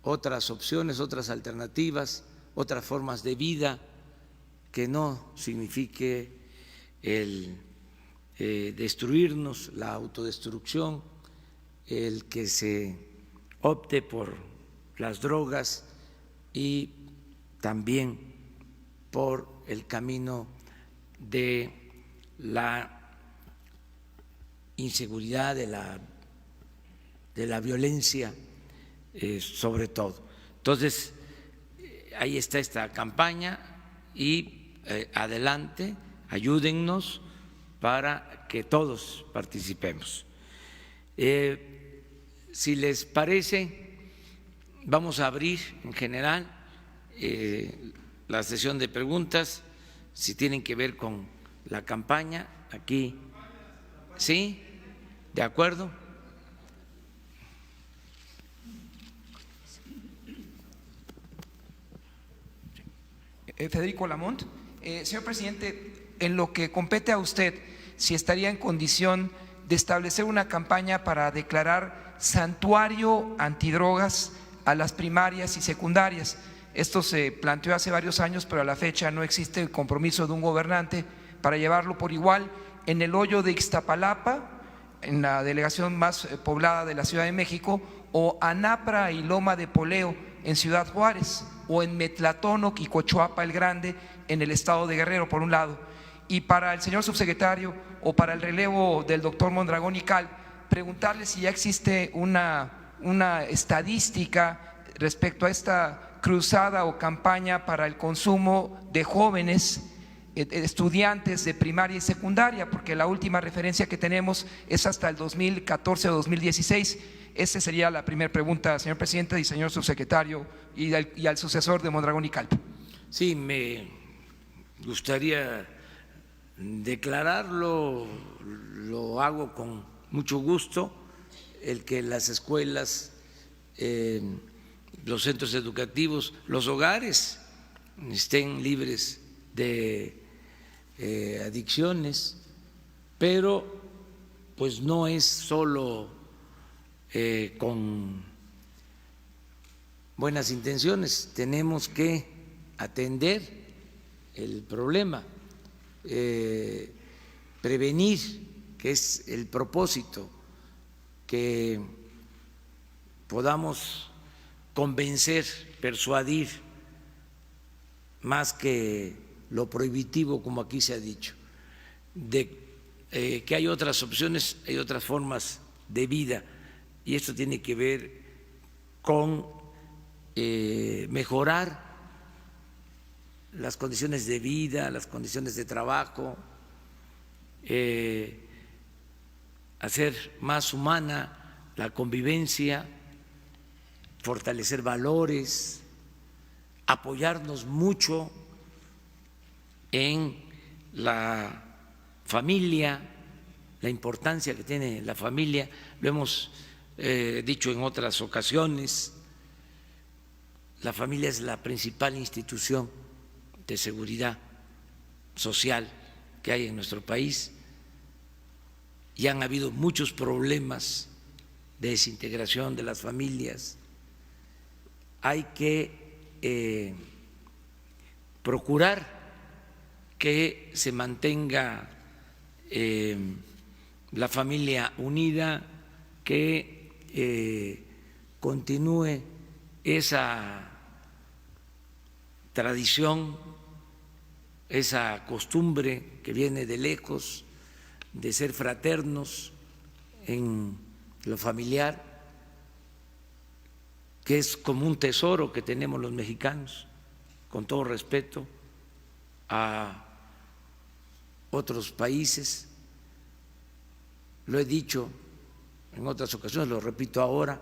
otras opciones, otras alternativas, otras formas de vida, que no signifique el destruirnos, la autodestrucción, el que se opte por las drogas y también por el camino de la inseguridad, de la violencia, sobre todo. Entonces, ahí está esta campaña y adelante, ayúdennos para que todos participemos. Si les parece, vamos a abrir en general la sesión de preguntas, si tienen que ver con la campaña. Aquí, ¿sí? ¿De acuerdo? Federico Lamont. Señor presidente, en lo que compete a usted, si estaría en condición de establecer una campaña para declarar santuario antidrogas a las primarias y secundarias. Esto se planteó hace varios años, pero a la fecha no existe el compromiso de un gobernante para llevarlo por igual. En el hoyo de Ixtapalapa, en la delegación más poblada de la Ciudad de México, o Anapra y Loma de Poleo en Ciudad Juárez, o en Metlatónoc y Cochuapa el Grande en el estado de Guerrero, por un lado. Y para el señor subsecretario o para el relevo del doctor Mondragón y Cal, preguntarle si ya existe una estadística respecto a esta cruzada o campaña para el consumo de jóvenes estudiantes de primaria y secundaria, porque la última referencia que tenemos es hasta el 2014 o 2016. Esa sería la primera pregunta, señor presidente y señor subsecretario, y al sucesor de Mondragón y Cal. Sí, me gustaría declararlo, lo hago con mucho gusto, el que las escuelas, los centros educativos, los hogares estén libres de adicciones, pero pues no es solo con buenas intenciones, tenemos que atender el problema, prevenir, que es el propósito, que podamos convencer, persuadir, más que lo prohibitivo, como aquí se ha dicho, de que hay otras opciones, hay otras formas de vida, y esto tiene que ver con mejorar las condiciones de vida, las condiciones de trabajo, hacer más humana la convivencia, fortalecer valores, apoyarnos mucho en la familia, la importancia que tiene la familia, lo hemos dicho en otras ocasiones, la familia es la principal institución de seguridad social que hay en nuestro país y han habido muchos problemas de desintegración de las familias. Hay que procurar que se mantenga la familia unida, que continúe esa tradición, esa costumbre que viene de lejos, de ser fraternos en lo familiar, que es como un tesoro que tenemos los mexicanos, con todo respeto a otros países. Lo he dicho en otras ocasiones, lo repito ahora,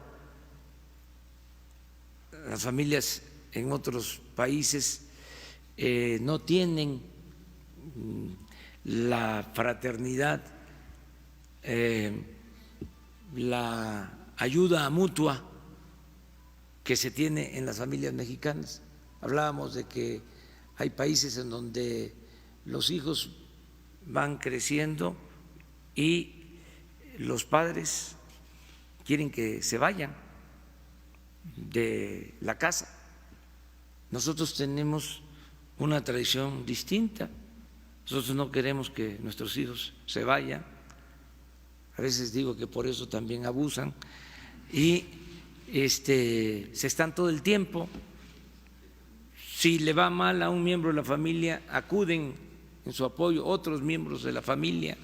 las familias en otros países no tienen la fraternidad, la ayuda mutua que se tiene en las familias mexicanas. Hablábamos de que hay países en donde los hijos van creciendo y los padres quieren que se vayan de la casa. Nosotros tenemos una tradición distinta. Nosotros no queremos que nuestros hijos se vayan. A veces digo que por eso también abusan y se están todo el tiempo. Si le va mal a un miembro de la familia, acuden en su apoyo otros miembros de la familia.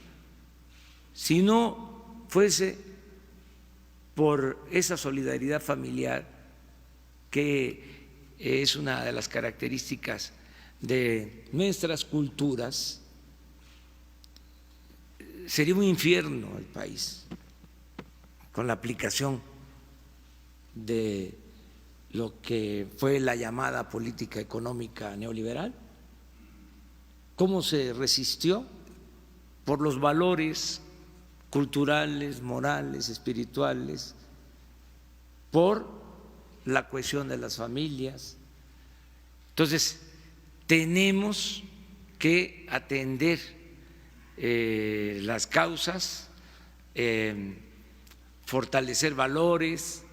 Si no fuese por esa solidaridad familiar, que es una de las características de nuestras culturas, sería un infierno el país con la aplicación de lo que fue la llamada política económica neoliberal. ¿Cómo se resistió? Por los valores culturales, morales, espirituales, por la cohesión de las familias. Entonces, tenemos que atender las causas, fortalecer valores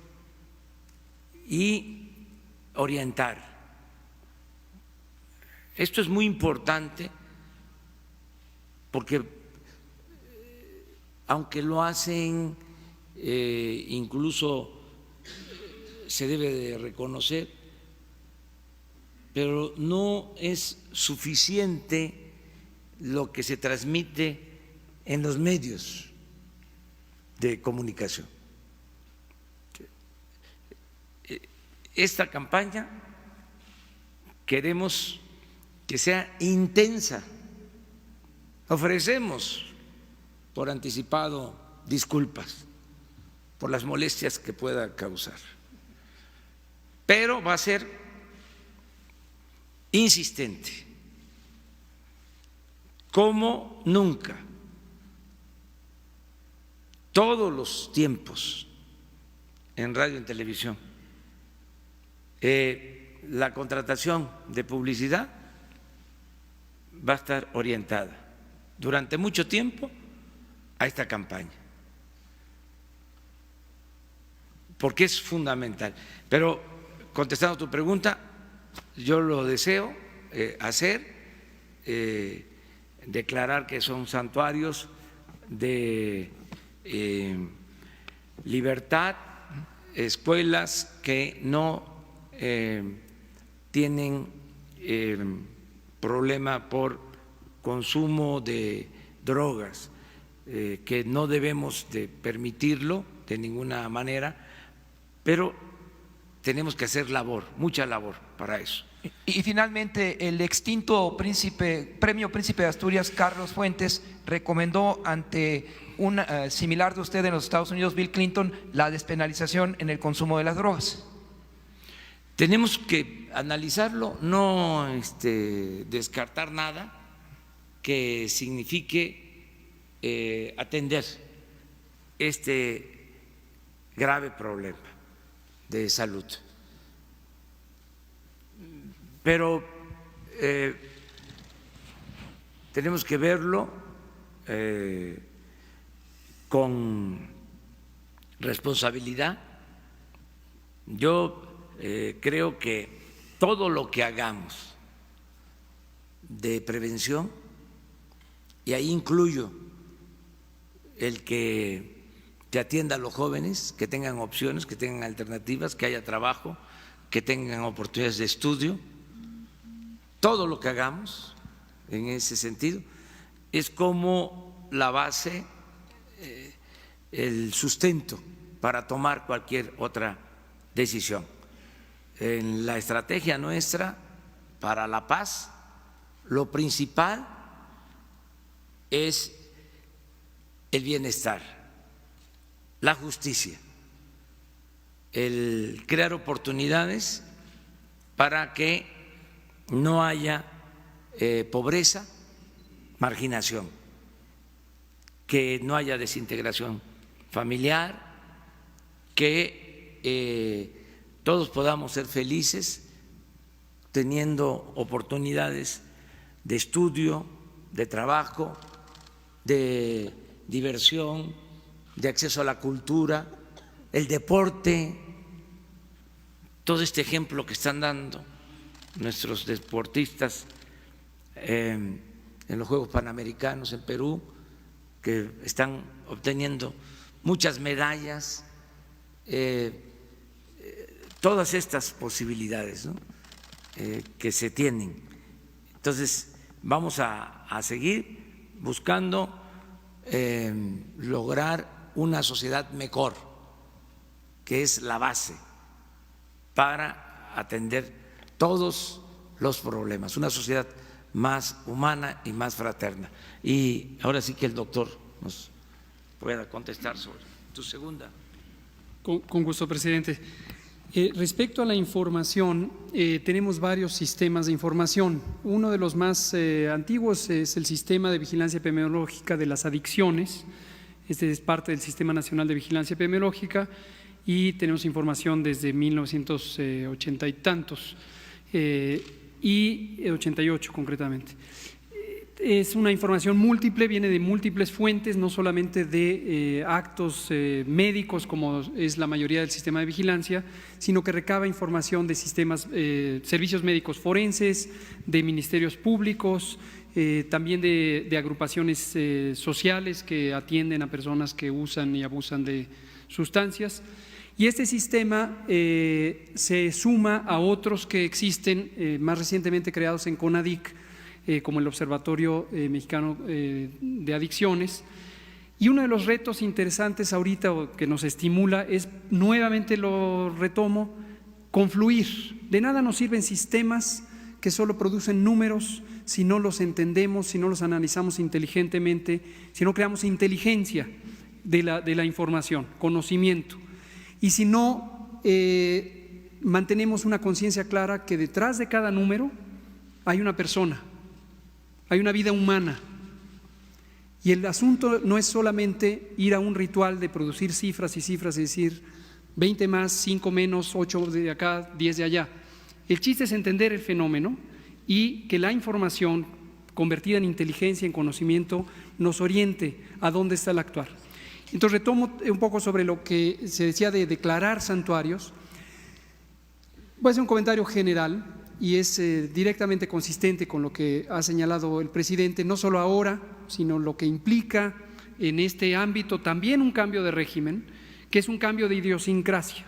y orientar. Esto es muy importante porque aunque lo hacen incluso se debe de reconocer, pero no es suficiente lo que se transmite en los medios de comunicación. Esta campaña queremos que sea intensa. Ofrecemos por anticipado disculpas por las molestias que pueda causar, pero va a ser insistente, como nunca. Todos los tiempos en radio y en televisión, la contratación de publicidad va a estar orientada durante mucho tiempo a esta campaña, porque es fundamental. Pero contestando a tu pregunta, yo lo deseo hacer, declarar que son santuarios de libertad, escuelas que no tienen problema por consumo de drogas, que no debemos de permitirlo de ninguna manera, pero tenemos que hacer labor, mucha labor para eso. Y finalmente, el extinto premio Príncipe de Asturias, Carlos Fuentes, recomendó ante un similar de usted en los Estados Unidos, Bill Clinton, la despenalización en el consumo de las drogas. Tenemos que analizarlo, no descartar nada que signifique atender este grave problema de salud. Pero tenemos que verlo con responsabilidad. Yo creo que todo lo que hagamos de prevención, y ahí incluyo el que se atienda a los jóvenes, que tengan opciones, que tengan alternativas, que haya trabajo, que tengan oportunidades de estudio, todo lo que hagamos en ese sentido es como la base, el sustento para tomar cualquier otra decisión. En la estrategia nuestra para la paz, lo principal es el bienestar, la justicia, el crear oportunidades para que no haya pobreza, marginación, que no haya desintegración familiar, que todos podamos ser felices teniendo oportunidades de estudio, de trabajo, de diversión, de acceso a la cultura, el deporte, todo este ejemplo que están dando nuestros deportistas en los Juegos Panamericanos en Perú, que están obteniendo muchas medallas, todas estas posibilidades, ¿no?, que se tienen. Entonces, vamos a seguir buscando lograr una sociedad mejor, que es la base para atender todos los problemas, una sociedad más humana y más fraterna. Y ahora sí que el doctor nos pueda contestar sobre tu segunda. Con gusto, presidente. Respecto a la información, tenemos varios sistemas de información. Uno de los más antiguos es el Sistema de Vigilancia Epidemiológica de las Adicciones. Este es parte del Sistema Nacional de Vigilancia Epidemiológica y tenemos información desde 1980 y tantos, y 88 concretamente. Es una información múltiple, viene de múltiples fuentes, no solamente de actos médicos, como es la mayoría del sistema de vigilancia, sino que recaba información de sistemas, servicios médicos forenses, de ministerios públicos, también de agrupaciones sociales que atienden a personas que usan y abusan de sustancias. Y este sistema se suma a otros que existen, más recientemente creados en CONADIC, como el Observatorio Mexicano de Adicciones. Y uno de los retos interesantes ahorita que nos estimula es, nuevamente lo retomo, confluir. De nada nos sirven sistemas que solo producen números si no los entendemos, si no los analizamos inteligentemente, si no creamos inteligencia de la información, conocimiento. Y si no mantenemos una conciencia clara que detrás de cada número hay una persona, hay una vida humana. Y el asunto no es solamente ir a un ritual de producir cifras y cifras, es decir, 20 más, 5 menos, 8 de acá, 10 de allá. El chiste es entender el fenómeno y que la información convertida en inteligencia, en conocimiento, nos oriente a dónde está el actuar. Entonces retomo un poco sobre lo que se decía de declarar santuarios. Voy a hacer un comentario general y es directamente consistente con lo que ha señalado el presidente, no solo ahora, sino lo que implica en este ámbito también un cambio de régimen, que es un cambio de idiosincrasia.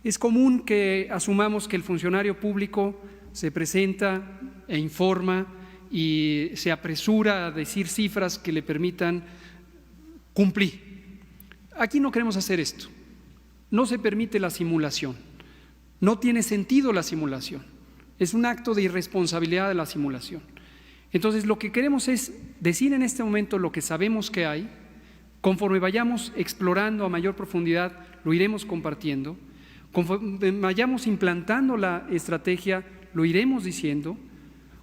Es común que asumamos que el funcionario público se presenta e informa y se apresura a decir cifras que le permitan cumplir. Aquí no queremos hacer esto. No se permite la simulación. No tiene sentido la simulación. Es un acto de irresponsabilidad de la simulación. Entonces, lo que queremos es decir en este momento lo que sabemos que hay. Conforme vayamos explorando a mayor profundidad, lo iremos compartiendo. Conforme vayamos implantando la estrategia, lo iremos diciendo.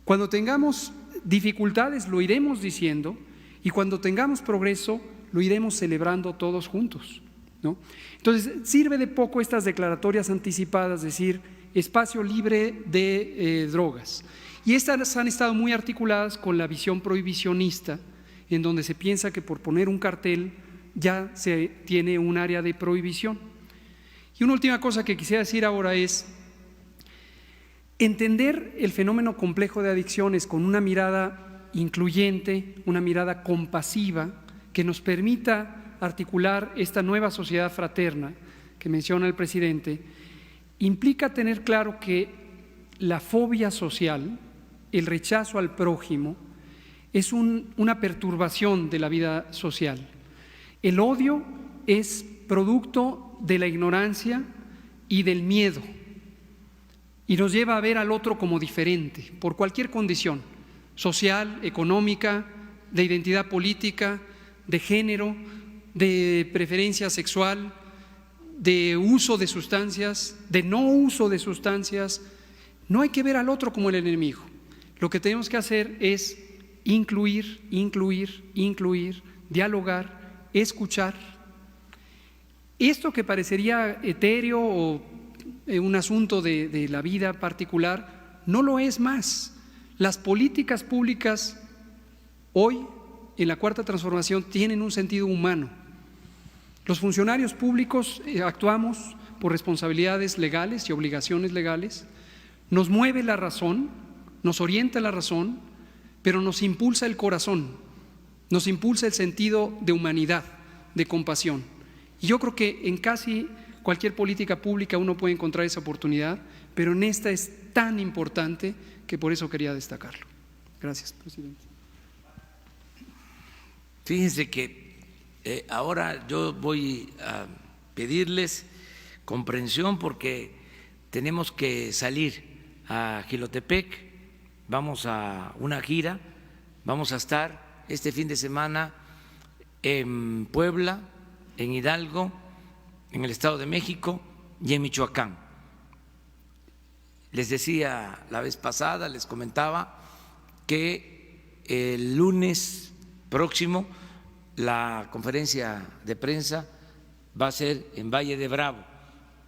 Cuando tengamos dificultades, lo iremos diciendo. Y cuando tengamos progreso, lo iremos celebrando todos juntos, ¿no? Entonces, sirve de poco estas declaratorias anticipadas, decir, espacio libre de drogas. Y estas han estado muy articuladas con la visión prohibicionista, en donde se piensa que por poner un cartel ya se tiene un área de prohibición. Y una última cosa que quisiera decir ahora es entender el fenómeno complejo de adicciones con una mirada incluyente, una mirada compasiva, que nos permita articular esta nueva sociedad fraterna que menciona el presidente, implica tener claro que la fobia social, el rechazo al prójimo, es una perturbación de la vida social. El odio es producto de la ignorancia y del miedo y nos lleva a ver al otro como diferente por cualquier condición social, económica, de identidad política, de género, de preferencia sexual, de uso de sustancias, de no uso de sustancias. No hay que ver al otro como el enemigo. Lo que tenemos que hacer es incluir, dialogar, escuchar. Esto que parecería etéreo o un asunto de la vida particular, no lo es más. Las políticas públicas hoy, en la Cuarta Transformación, tienen un sentido humano. Los funcionarios públicos actuamos por responsabilidades legales y obligaciones legales. Nos mueve la razón, nos orienta la razón, pero nos impulsa el corazón, nos impulsa el sentido de humanidad, de compasión. Y yo creo que en casi cualquier política pública uno puede encontrar esa oportunidad, pero en esta es tan importante que por eso quería destacarlo. Gracias, presidente. Fíjense que ahora yo voy a pedirles comprensión porque tenemos que salir a Jilotepec, vamos a una gira, vamos a estar este fin de semana en Puebla, en Hidalgo, en el Estado de México y en Michoacán. Les decía la vez pasada, les comentaba que el lunes próximo la conferencia de prensa va a ser en Valle de Bravo,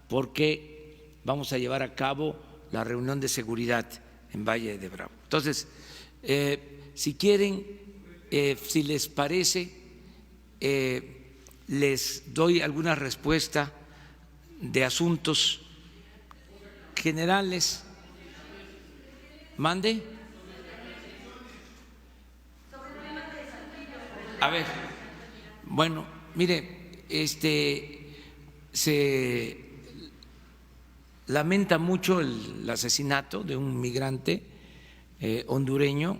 porque vamos a llevar a cabo la reunión de seguridad en Valle de Bravo. Entonces, si quieren, si les parece, les doy alguna respuesta de asuntos generales. ¿Mande? A ver, bueno, mire, se lamenta mucho el asesinato de un migrante hondureño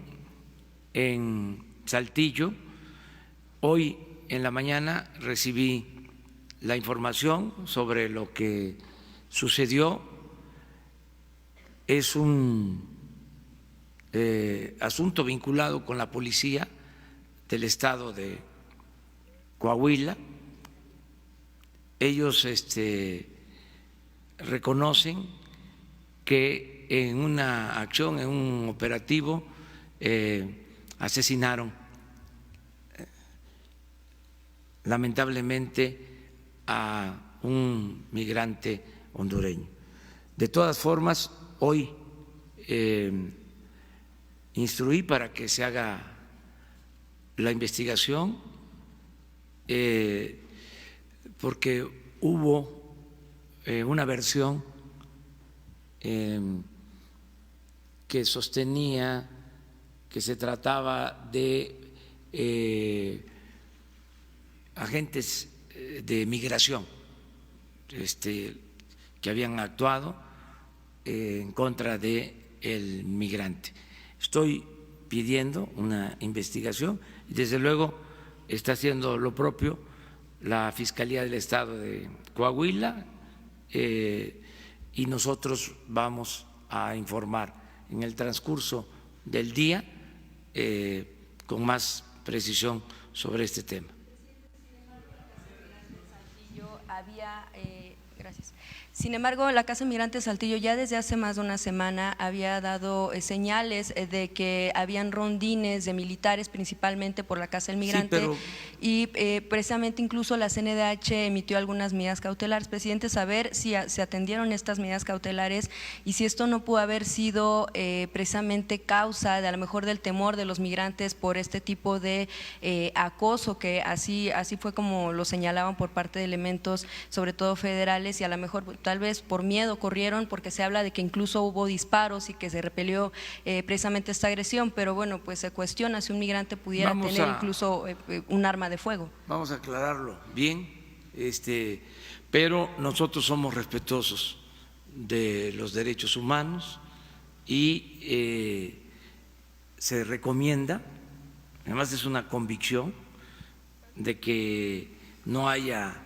en Saltillo. Hoy en la mañana recibí la información sobre lo que sucedió. Es un asunto vinculado con la policía del estado de Coahuila. Ellos reconocen que en una acción, en un operativo, asesinaron lamentablemente a un migrante hondureño. De todas formas, hoy instruí para que se haga la investigación, porque hubo una versión que sostenía que se trataba de agentes de migración que habían actuado en contra del migrante. Estoy pidiendo una investigación y desde luego está haciendo lo propio la Fiscalía del Estado de Coahuila, y nosotros vamos a informar en el transcurso del día con más precisión sobre este tema. Gracias. Sin embargo, la Casa Migrante Saltillo ya desde hace más de una semana había dado señales de que habían rondines de militares, principalmente por la Casa del Migrante, sí, y precisamente incluso la CNDH emitió algunas medidas cautelares. Presidente, saber si se atendieron estas medidas cautelares y si esto no pudo haber sido precisamente causa de a lo mejor del temor de los migrantes por este tipo de acoso, que así fue como lo señalaban por parte de elementos, sobre todo federales, y a lo mejor tal vez por miedo corrieron, porque se habla de que incluso hubo disparos y que se repelió precisamente esta agresión, pero bueno, pues se cuestiona si un migrante pudiera tener incluso un arma de fuego. Vamos a aclararlo bien, pero nosotros somos respetuosos de los derechos humanos y se recomienda, además es una convicción, de que no haya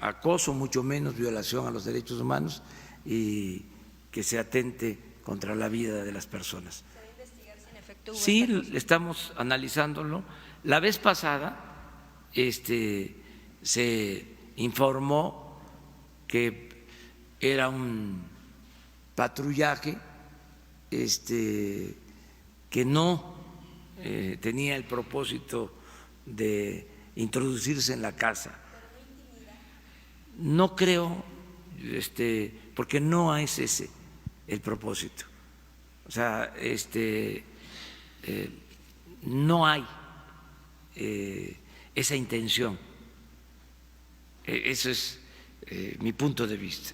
acoso, mucho menos violación a los derechos humanos, y que se atente contra la vida de las personas. ¿Se va a investigar si en efecto hubo Sí, esta cosa? estamos analizándolo. La vez pasada se informó que era un patrullaje que no tenía el propósito de introducirse en la casa. No creo, porque no es ese el propósito. O sea, no hay esa intención. Eso es mi punto de vista.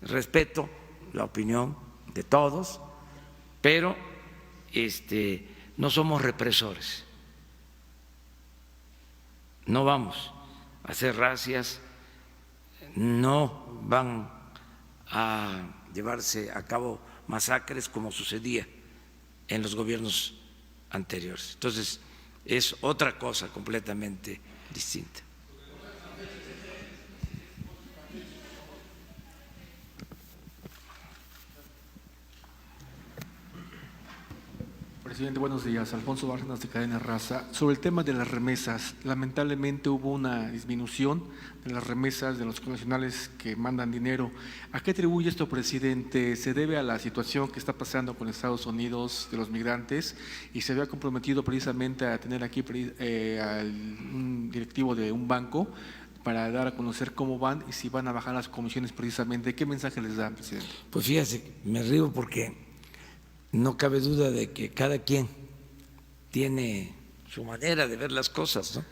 Respeto la opinión de todos, pero no somos represores. No vamos a hacer racias, no van a llevarse a cabo masacres como sucedía en los gobiernos anteriores. Entonces, es otra cosa completamente distinta. Presidente, buenos días. Alfonso Bárcenas, de Cadena Raza. Sobre el tema de las remesas, lamentablemente hubo una disminución de las remesas de los connacionales que mandan dinero. ¿A qué atribuye esto, presidente? ¿Se debe a la situación que está pasando con Estados Unidos de los migrantes y se había comprometido precisamente a tener aquí un directivo de un banco para dar a conocer cómo van y si van a bajar las comisiones precisamente? ¿Qué mensaje les da, presidente? Pues fíjese, me río porque no cabe duda de que cada quien tiene su manera de ver las cosas, ¿no?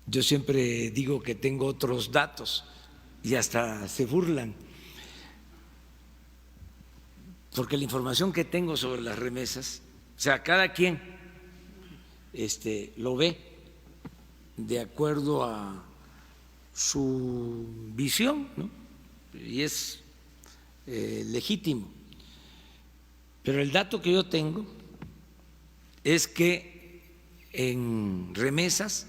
Yo siempre digo que tengo otros datos y hasta se burlan, porque la información que tengo sobre las remesas, o sea, cada quien lo ve de acuerdo a su visión, ¿no? y es legítimo. Pero el dato que yo tengo es que en remesas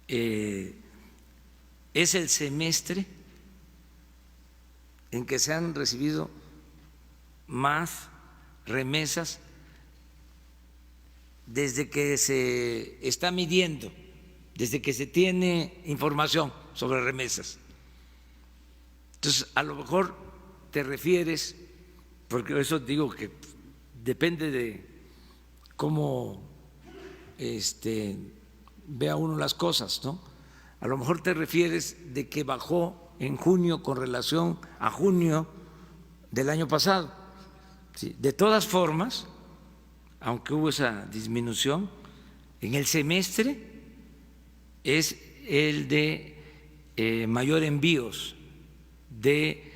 es el semestre en que se han recibido más remesas desde que se está midiendo, desde que se tiene información sobre remesas. Entonces, a lo mejor te refieres, porque eso digo que depende de cómo vea uno las cosas, ¿no? A lo mejor te refieres de que bajó en junio con relación a junio del año pasado. Sí, de todas formas, aunque hubo esa disminución, en el semestre es el de mayor envíos de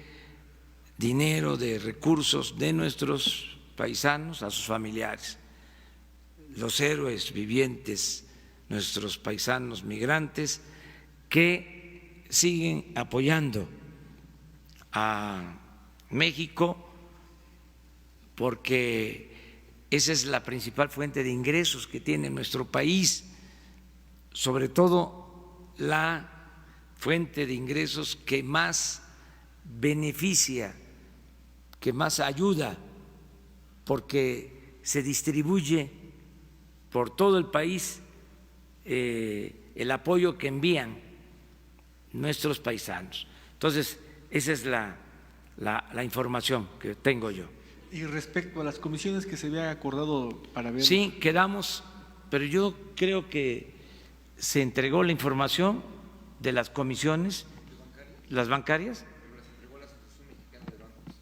dinero, de recursos de nuestros paisanos a sus familiares. Los héroes vivientes, nuestros paisanos migrantes, que siguen apoyando a México porque esa es la principal fuente de ingresos que tiene nuestro país, sobre todo la fuente de ingresos que más beneficia, que más ayuda, porque se distribuye por todo el país el apoyo que envían nuestros paisanos. Entonces, esa es la información que tengo yo. Y respecto a las comisiones que se había acordado para ver… Sí, quedamos, pero yo creo que se entregó la información de las comisiones, las bancarias.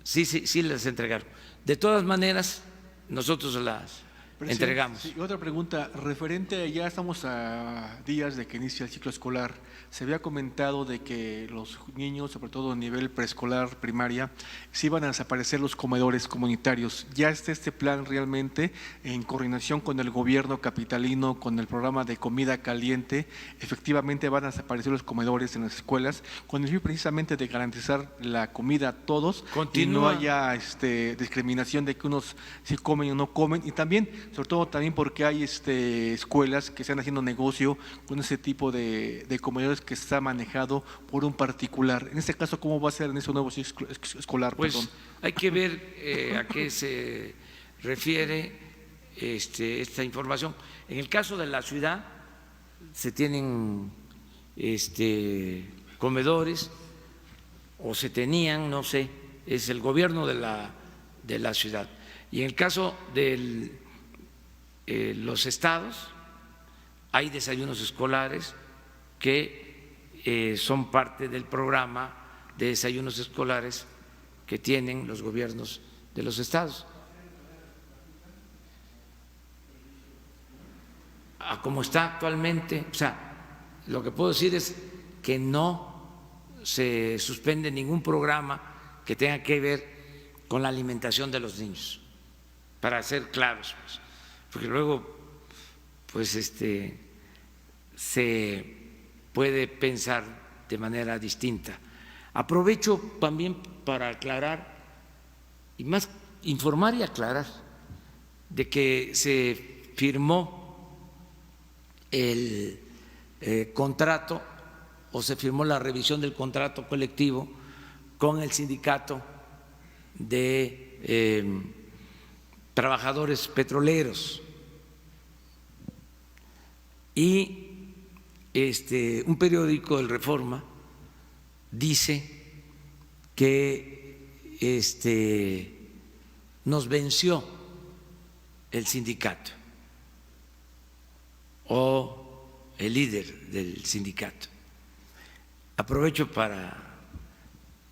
Sí, las entregaron. De todas maneras, nosotros las entregamos. Sí, otra pregunta, referente, ya estamos a días de que inicia el ciclo escolar, se había comentado de que los niños, sobre todo a nivel preescolar, primaria, se iban a desaparecer los comedores comunitarios. ¿Ya está este plan realmente en coordinación con el gobierno capitalino, con el programa de comida caliente? Efectivamente van a desaparecer los comedores en las escuelas, con el fin precisamente de garantizar la comida a todos. Continúa. Y no haya discriminación de que unos sí comen o no comen, y también, sobre todo también porque hay escuelas que están haciendo negocio con ese tipo de comedores que está manejado por un particular. En este caso, ¿cómo va a ser en ese nuevo ciclo escolar? Pues hay que ver a qué se refiere esta información. En el caso de la ciudad se tienen comedores, o se tenían, no sé, es el gobierno de la ciudad. Y en el caso de los estados hay desayunos escolares que son parte del programa de desayunos escolares que tienen los gobiernos de los estados. Como está actualmente, o sea, lo que puedo decir es que no se suspende ningún programa que tenga que ver con la alimentación de los niños, para ser claros, pues, porque luego pues se puede pensar de manera distinta. Aprovecho también para aclarar, y más informar y aclarar, de que se firmó el contrato, o se firmó la revisión del contrato colectivo con el sindicato de trabajadores petroleros, y un periódico, El Reforma, dice que nos venció el sindicato o el líder del sindicato. Aprovecho para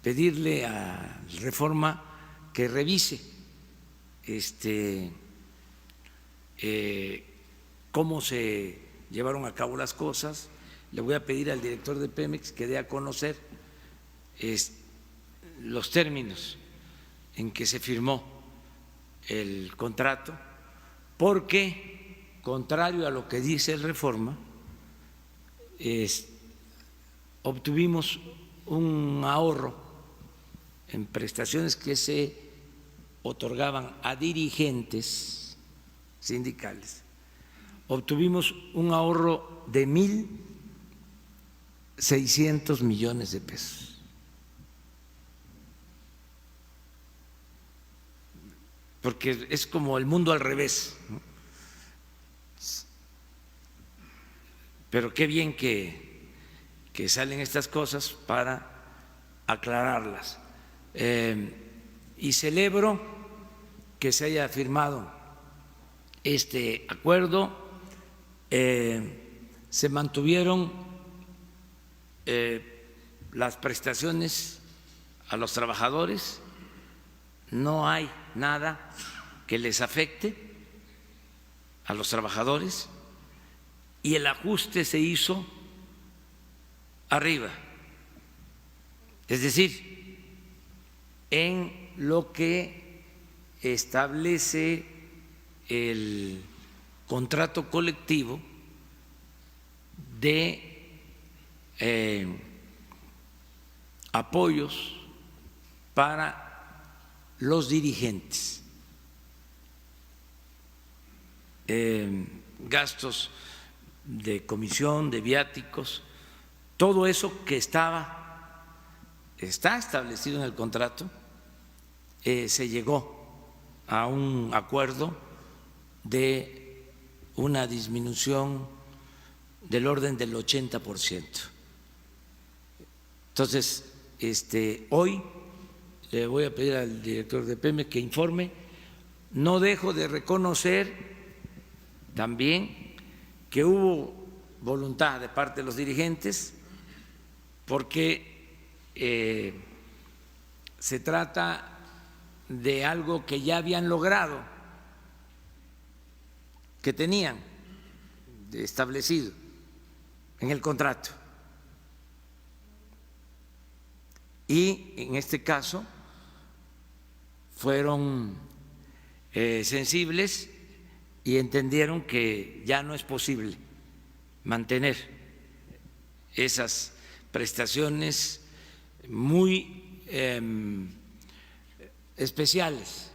pedirle a Reforma que revise cómo se llevaron a cabo las cosas. Le voy a pedir al director de Pemex que dé a conocer los términos en que se firmó el contrato, porque, contrario a lo que dice el Reforma, obtuvimos un ahorro en prestaciones que se otorgaban a dirigentes sindicales, obtuvimos un ahorro de 1.600 millones de pesos. Porque es como el mundo al revés, ¿no? Pero qué bien que salen estas cosas para aclararlas. Y celebro que se haya firmado este acuerdo. Se mantuvieron las prestaciones a los trabajadores, no hay nada que les afecte a los trabajadores, y el ajuste se hizo arriba, es decir, en lo que establece el contrato colectivo de apoyos para los dirigentes, gastos de comisión, de viáticos, todo eso que está establecido en el contrato. Se llegó a un acuerdo de una disminución del orden del 80%. Entonces, hoy le voy a pedir al director de Pemex que informe. No dejo de reconocer también que hubo voluntad de parte de los dirigentes, porque se trata de algo que ya habían logrado, que tenían establecido en el contrato. Y en este caso fueron sensibles y entendieron que ya no es posible mantener esas prestaciones muy especiales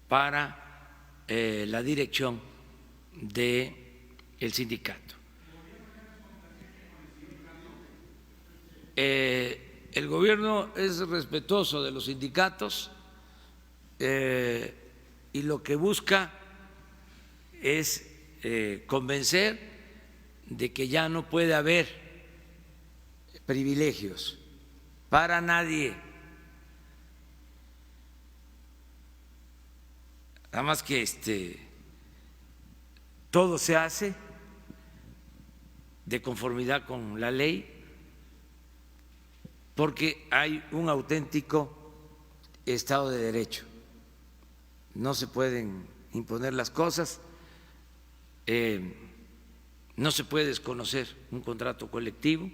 para la dirección del sindicato. El gobierno es respetuoso de los sindicatos y lo que busca es convencer de que ya no puede haber privilegios para nadie. Nada más que todo se hace de conformidad con la ley, porque hay un auténtico Estado de Derecho. No se pueden imponer las cosas. No se puede desconocer un contrato colectivo.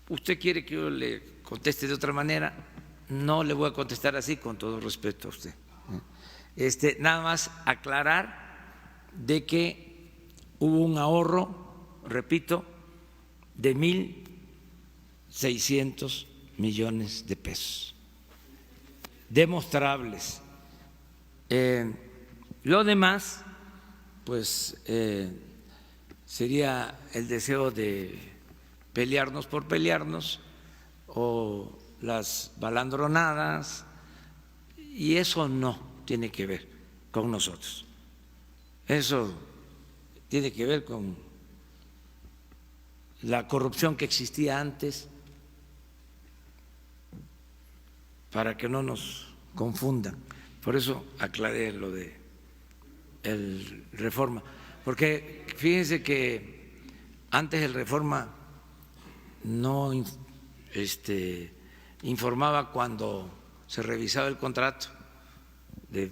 ¿Usted quiere que yo le conteste de otra manera? No le voy a contestar así, con todo respeto a usted. Nada más aclarar de que hubo un ahorro, repito, de 1.600 millones de pesos, demostrables. Lo demás, pues sería el deseo de pelearnos por pelearnos o las balandronadas, y eso no tiene que ver con nosotros. Eso tiene que ver con la corrupción que existía antes, para que no nos confundan. Por eso aclaré lo de el Reforma, porque fíjense que antes el Reforma no informaba cuando se revisaba el contrato de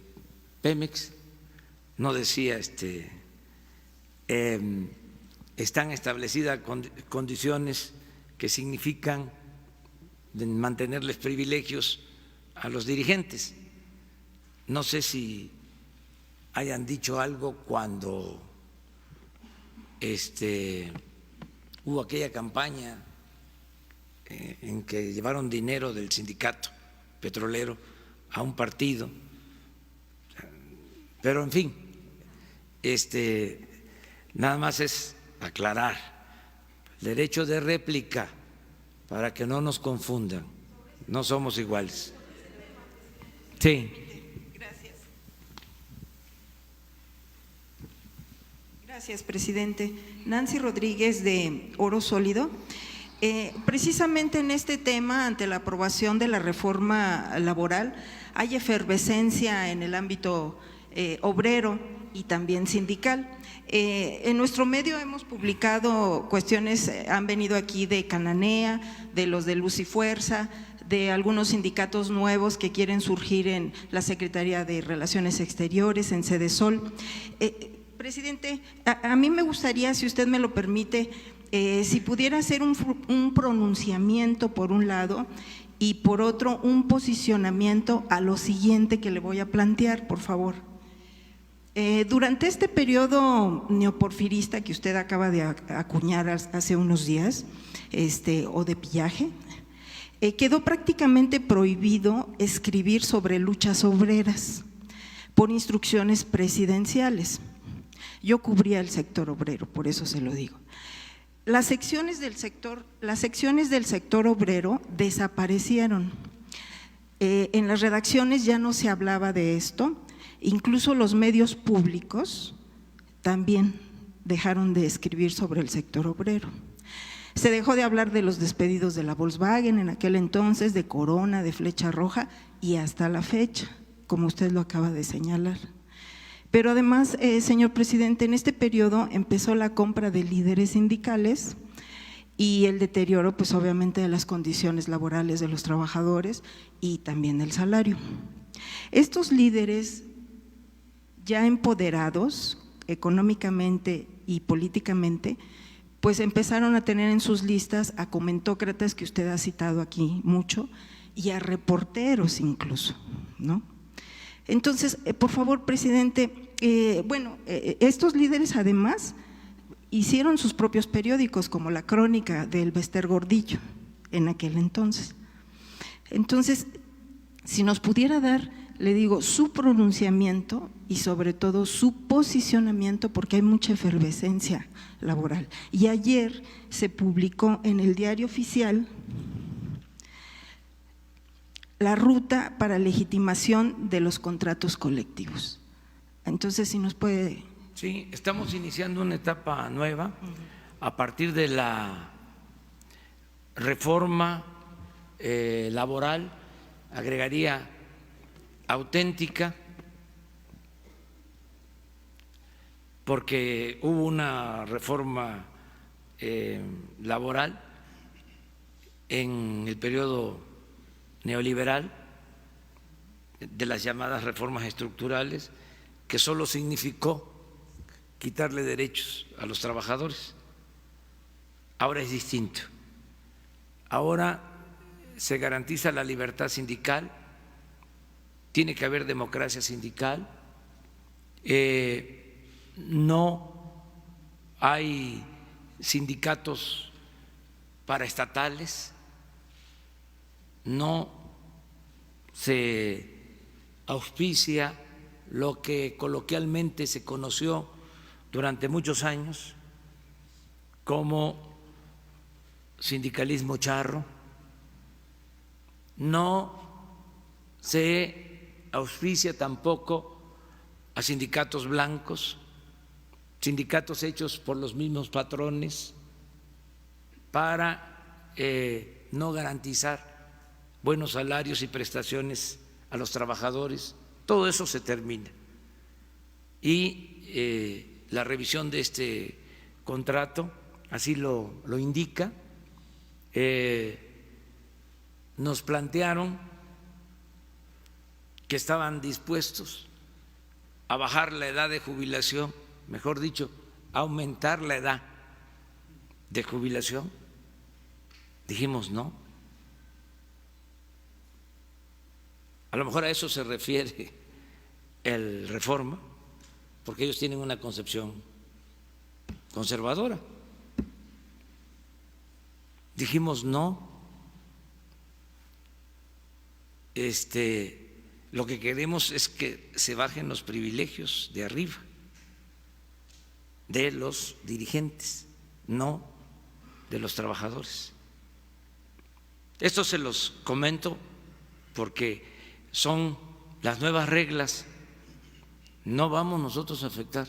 Pemex, no decía están establecidas condiciones que significan mantenerles privilegios a los dirigentes. No sé si hayan dicho algo cuando hubo aquella campaña en que llevaron dinero del sindicato petrolero a un partido, pero en fin, nada más es aclarar el derecho de réplica para que no nos confundan, no somos iguales. Sí. Gracias, presidente. Nancy Rodríguez, de Oro Sólido. Precisamente en este tema, ante la aprobación de la reforma laboral, hay efervescencia en el ámbito obrero y también sindical. En nuestro medio hemos publicado cuestiones, han venido aquí de Cananea, de los de Luz y Fuerza, de algunos sindicatos nuevos que quieren surgir en la Secretaría de Relaciones Exteriores, en Sedesol. Presidente, a mí me gustaría, si usted me lo permite, si pudiera hacer un pronunciamiento por un lado y por otro un posicionamiento a lo siguiente que le voy a plantear, por favor. Durante este periodo neoporfirista que usted acaba de acuñar hace unos días, o de pillaje, quedó prácticamente prohibido escribir sobre luchas obreras por instrucciones presidenciales. Yo cubría el sector obrero, por eso se lo digo. Las secciones del sector obrero desaparecieron. En las redacciones ya no se hablaba de esto, incluso los medios públicos también dejaron de escribir sobre el sector obrero. Se dejó de hablar de los despedidos de la Volkswagen en aquel entonces, de Corona, de Flecha Roja y hasta la fecha, como usted lo acaba de señalar. Pero además, señor presidente, en este periodo empezó la compra de líderes sindicales y el deterioro, pues obviamente, de las condiciones laborales de los trabajadores y también del salario. Estos líderes ya empoderados económicamente y políticamente, pues empezaron a tener en sus listas a comentócratas que usted ha citado aquí mucho y a reporteros incluso, ¿no? Entonces, por favor, presidente, estos líderes además hicieron sus propios periódicos, como La Crónica del Bester Gordillo en aquel entonces. Entonces, si nos pudiera dar, le digo, su pronunciamiento y sobre todo su posicionamiento, porque hay mucha efervescencia laboral. Y ayer se publicó en el Diario Oficial la ruta para legitimación de los contratos colectivos. Entonces, si nos puede… Sí, estamos iniciando una etapa nueva a partir de la reforma laboral, agregaría auténtica, porque hubo una reforma laboral en el periodo neoliberal, de las llamadas reformas estructurales, que solo significó quitarle derechos a los trabajadores. Ahora es distinto. Ahora se garantiza la libertad sindical, tiene que haber democracia sindical, no hay sindicatos paraestatales, no se auspicia lo que coloquialmente se conoció durante muchos años como sindicalismo charro, no se auspicia tampoco a sindicatos blancos, sindicatos hechos por los mismos patrones para no garantizar buenos salarios y prestaciones a los trabajadores. Todo eso se termina y la revisión de este contrato así lo indica. Nos plantearon que estaban dispuestos a bajar la edad de jubilación, mejor dicho, aumentar la edad de jubilación. Dijimos no. A lo mejor a eso se refiere el Reforma, porque ellos tienen una concepción conservadora. dijimos no. Lo que queremos es que se bajen los privilegios de arriba, de los dirigentes, no de los trabajadores. Esto se los comento porque son las nuevas reglas. No vamos nosotros a afectar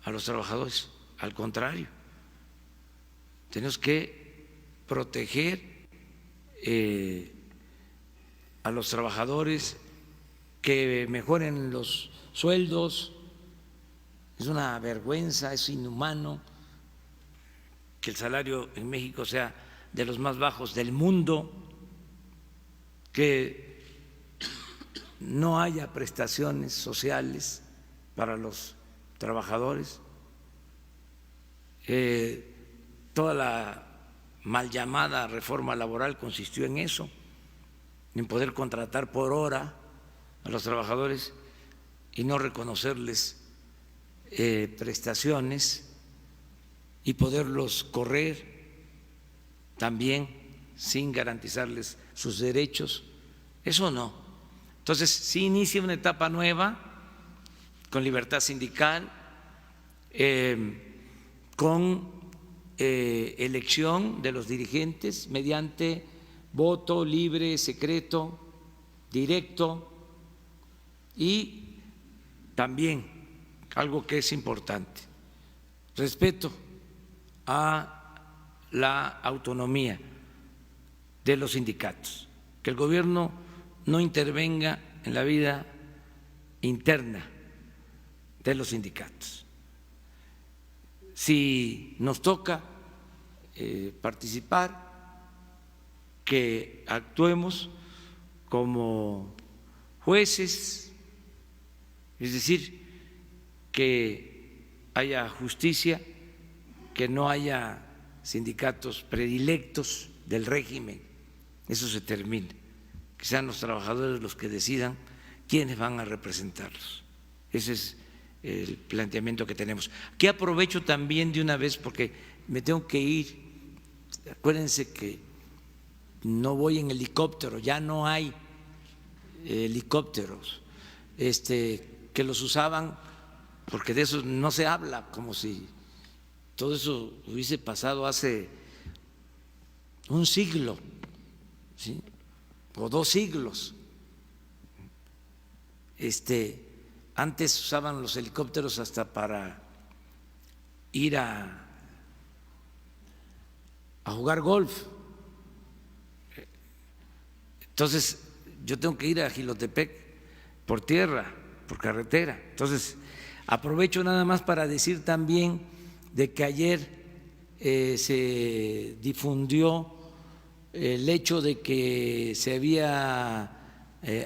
a los trabajadores, al contrario, tenemos que proteger a los trabajadores, que mejoren los sueldos. Es una vergüenza, es inhumano que el salario en México sea de los más bajos del mundo, que no haya prestaciones sociales para los trabajadores. Toda la mal llamada reforma laboral consistió en eso, en poder contratar por hora a los trabajadores y no reconocerles prestaciones y poderlos correr también sin garantizarles sus derechos. Eso no. Entonces, sí inicia una etapa nueva con libertad sindical, con elección de los dirigentes mediante voto libre, secreto, directo, y también algo que es importante, respeto a la autonomía de los sindicatos, que el gobierno no intervenga en la vida interna de los sindicatos. Si nos toca participar, que actuemos como jueces, es decir, que haya justicia, que no haya sindicatos predilectos del régimen, eso se termina, que sean los trabajadores los que decidan quiénes van a representarlos. Ese es el planteamiento que tenemos. Aquí aprovecho también de una vez porque me tengo que ir. Acuérdense que no voy en helicóptero, ya no hay helicópteros que los usaban, porque de eso no se habla, como si todo eso hubiese pasado hace un siglo, ¿sí? O 2 siglos. Antes usaban los helicópteros hasta para ir a jugar golf. Entonces, yo tengo que ir a Jilotepec por tierra, por carretera. Entonces, aprovecho nada más para decir también de que ayer se difundió el hecho de que se había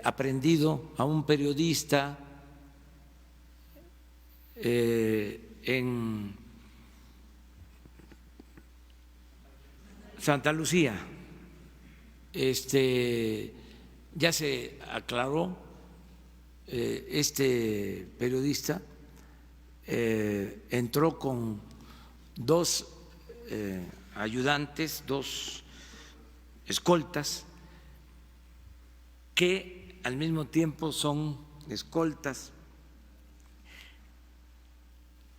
aprendido a un periodista en Santa Lucía. Ya se aclaró, este periodista entró con 2 ayudantes, 2 escoltas, que al mismo tiempo son escoltas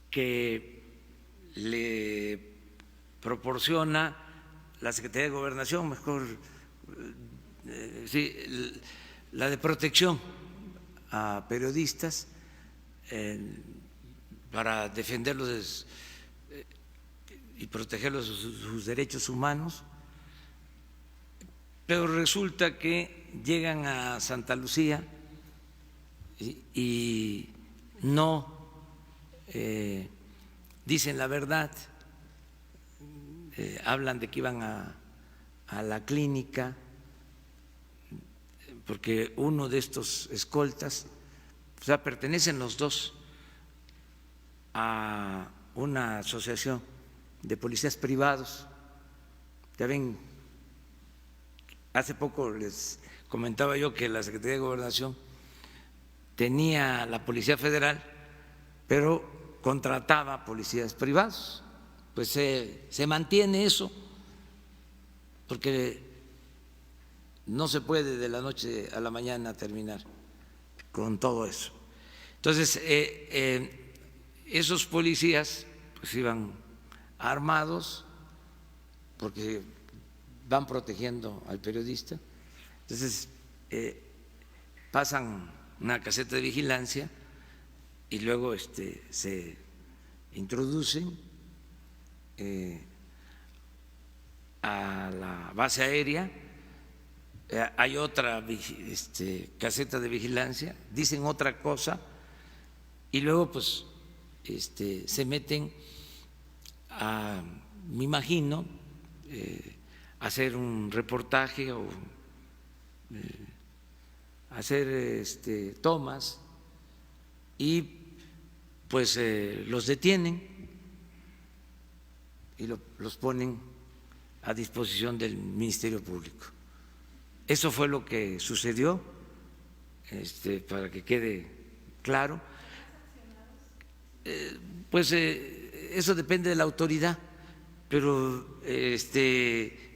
que le proporciona la Secretaría de Gobernación, mejor sí, la de protección a periodistas para defenderlos y protegerlos sus derechos humanos, pero resulta que llegan a Santa Lucía y no dicen la verdad, hablan de que iban a la clínica, porque uno de estos escoltas, o sea, pertenecen los 2 a una asociación de policías privados. Ya ven, hace poco les comentaba yo que la Secretaría de Gobernación tenía la Policía Federal, pero contrataba policías privados. Pues se mantiene eso porque no se puede de la noche a la mañana terminar con todo eso. Entonces, esos policías pues iban armados porque van protegiendo al periodista. Entonces, pasan una caseta de vigilancia y luego se introducen a la base aérea. Hay otra caseta de vigilancia, dicen otra cosa y luego pues se meten a, me imagino, hacer un reportaje o hacer tomas y pues los detienen y los ponen a disposición del Ministerio Público. Eso fue lo que sucedió, para que quede claro. Pues eso depende de la autoridad, pero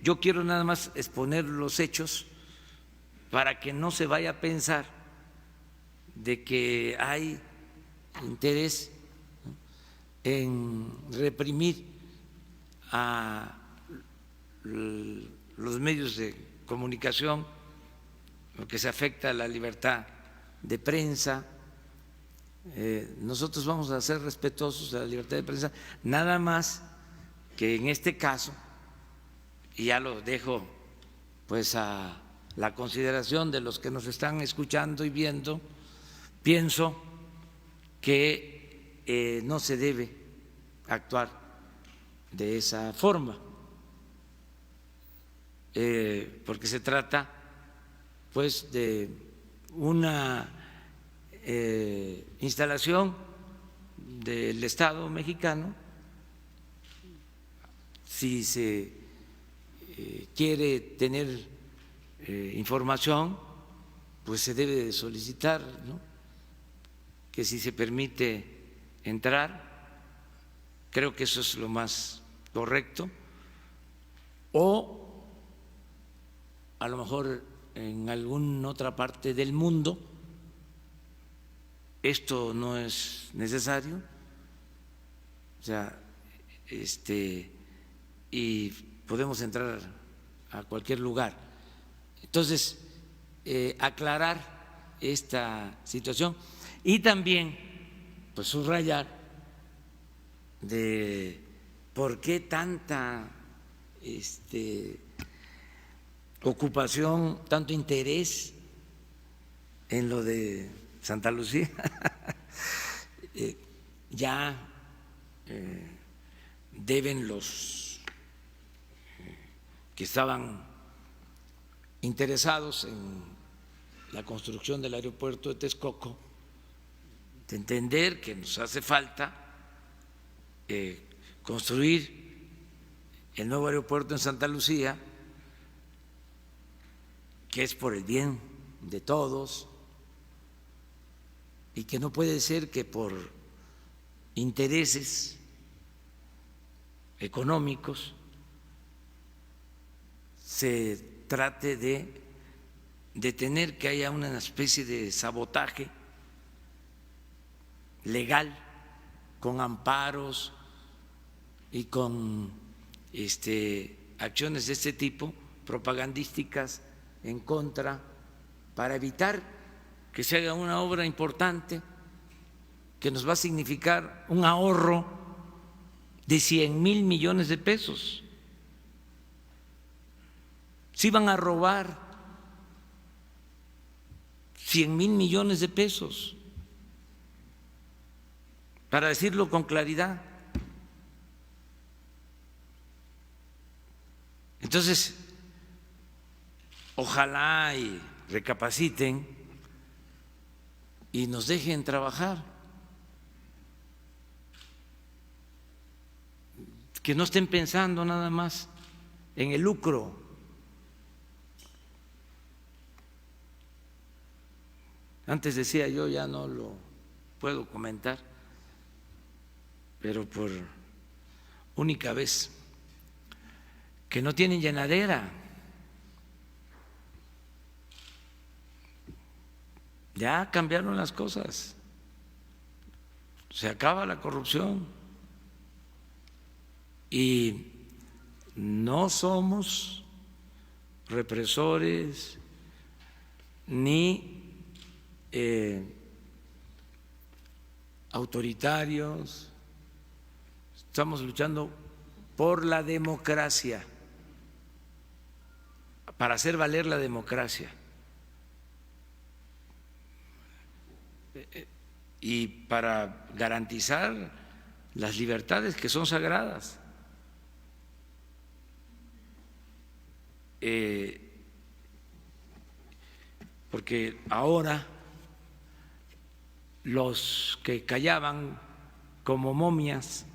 yo quiero nada más exponer los hechos para que no se vaya a pensar de que hay interés en reprimir a los medios de comunicación, porque se afecta a la libertad de prensa. Nosotros vamos a ser respetuosos de la libertad de prensa, nada más que en este caso, y ya lo dejo pues a la consideración de los que nos están escuchando y viendo, pienso que no se debe actuar de esa forma, porque se trata pues de una instalación del Estado mexicano. Si se quiere tener información, pues se debe de solicitar, ¿no?, que si se permite entrar, creo que eso es lo más correcto, o a lo mejor en alguna otra parte del mundo esto no es necesario, o sea, y podemos entrar a cualquier lugar. Entonces, aclarar esta situación y también pues subrayar de por qué tanta ocupación, tanto interés en lo de Santa Lucía. Ya deben los que estaban interesados en la construcción del aeropuerto de Texcoco de entender que nos hace falta construir el nuevo aeropuerto en Santa Lucía, que es por el bien de todos y que no puede ser que por intereses económicos se trate de detener que haya una especie de sabotaje legal con amparos y con acciones de este tipo, propagandísticas en contra, para evitar que se haga una obra importante que nos va a significar un ahorro de 100,000 millones de pesos. Si van a robar 100,000 millones de pesos, para decirlo con claridad. Entonces, ojalá y recapaciten y nos dejen trabajar, que no estén pensando nada más en el lucro. Antes decía yo, ya no lo puedo comentar, pero por única vez, que no tienen llenadera. Ya cambiaron las cosas. Se acaba la corrupción. Y no somos represores ni autoritarios. Estamos luchando por la democracia, para hacer valer la democracia. Y para garantizar las libertades que son sagradas. Porque ahora los que callaban como momias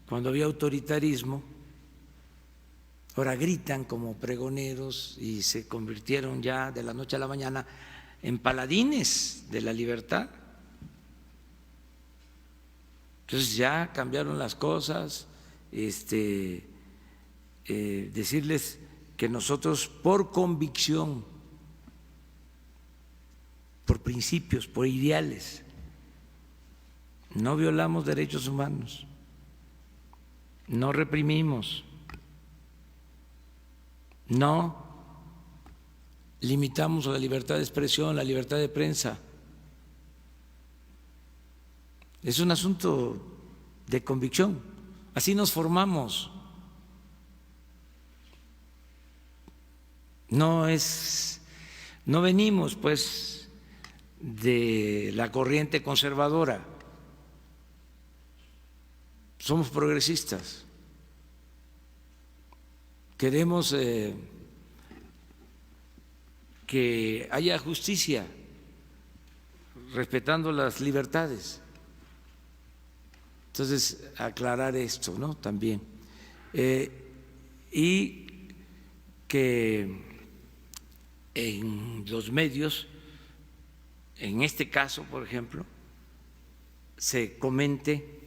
cuando había autoritarismo, ahora gritan como pregoneros y se convirtieron ya de la noche a la mañana en paladines de la libertad. Entonces ya cambiaron las cosas. Decirles que nosotros por convicción, por principios, por ideales, no violamos derechos humanos, no reprimimos, no limitamos la libertad de expresión, la libertad de prensa. Es un asunto de convicción. Así nos formamos. No venimos pues de la corriente conservadora. Somos progresistas. Queremos que haya justicia, respetando las libertades. Entonces, aclarar esto, ¿no? También. Y que en los medios, en este caso, por ejemplo, se comente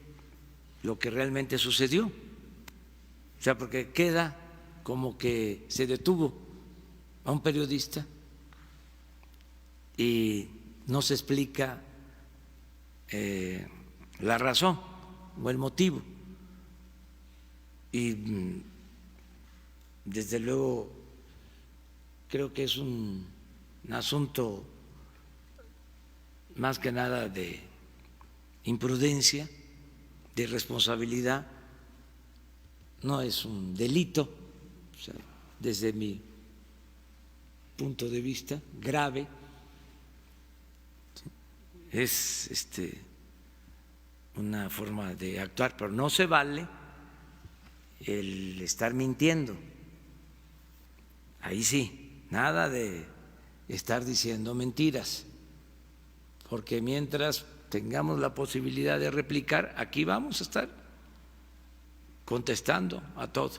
lo que realmente sucedió. O sea, porque queda como que se detuvo a un periodista y no se explica la razón o el motivo. Y desde luego creo que es un asunto más que nada de imprudencia, de irresponsabilidad. No es un delito, o sea, desde mi punto de vista, grave. Es una forma de actuar, pero no se vale el estar mintiendo. Ahí sí, nada de estar diciendo mentiras, porque mientras tengamos la posibilidad de replicar, aquí vamos a estar contestando a todo.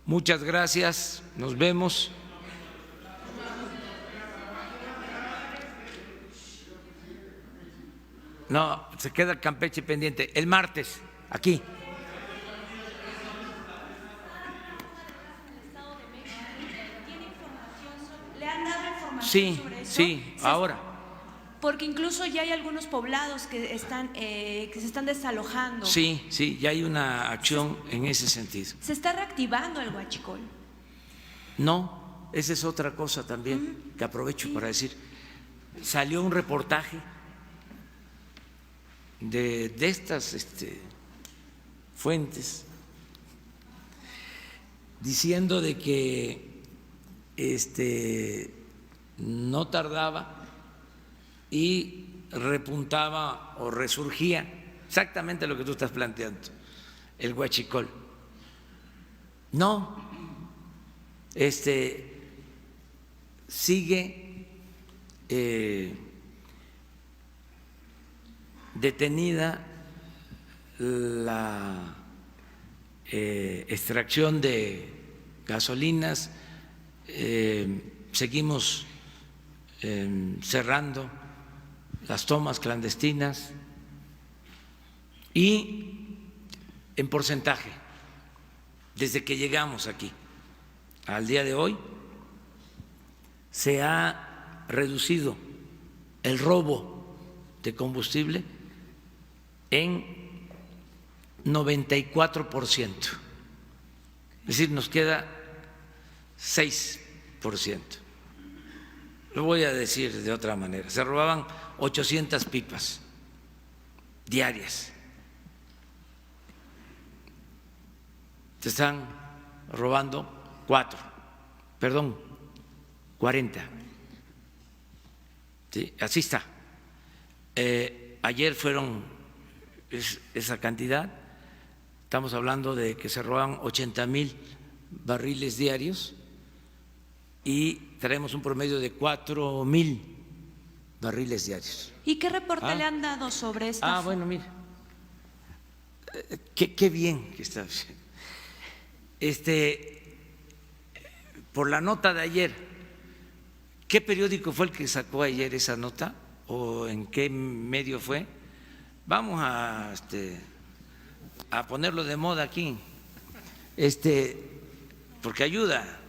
Muchas gracias, nos vemos. No, se queda Campeche pendiente. El martes, aquí. ¿Le han dado información sobre eso? Sí, ahora. Porque incluso ya hay algunos poblados que se están desalojando. Sí, ya hay una acción en ese sentido. ¿Se está reactivando el huachicol? No, esa es otra cosa también que aprovecho para decir. Salió un reportaje de estas fuentes diciendo de que no tardaba y repuntaba o resurgía exactamente lo que tú estás planteando, el huachicol. No, sigue detenida la extracción de gasolinas, seguimos cerrando las tomas clandestinas y en porcentaje, desde que llegamos aquí al día de hoy, se ha reducido el robo de combustible en 94%. Es decir, nos queda 6%. Lo voy a decir de otra manera. Se robaban 800 pipas diarias. Se están robando 40. Sí, así está. Ayer fueron esa cantidad. Estamos hablando de que se roban 80,000 barriles diarios y traemos un promedio de 4,000 barriles diarios. ¿Y qué reporte le han dado sobre esta? Bueno, mire, qué bien que está. Por la nota de ayer, ¿qué periódico fue el que sacó ayer esa nota o en qué medio fue? Vamos a ponerlo de moda aquí, porque ayuda.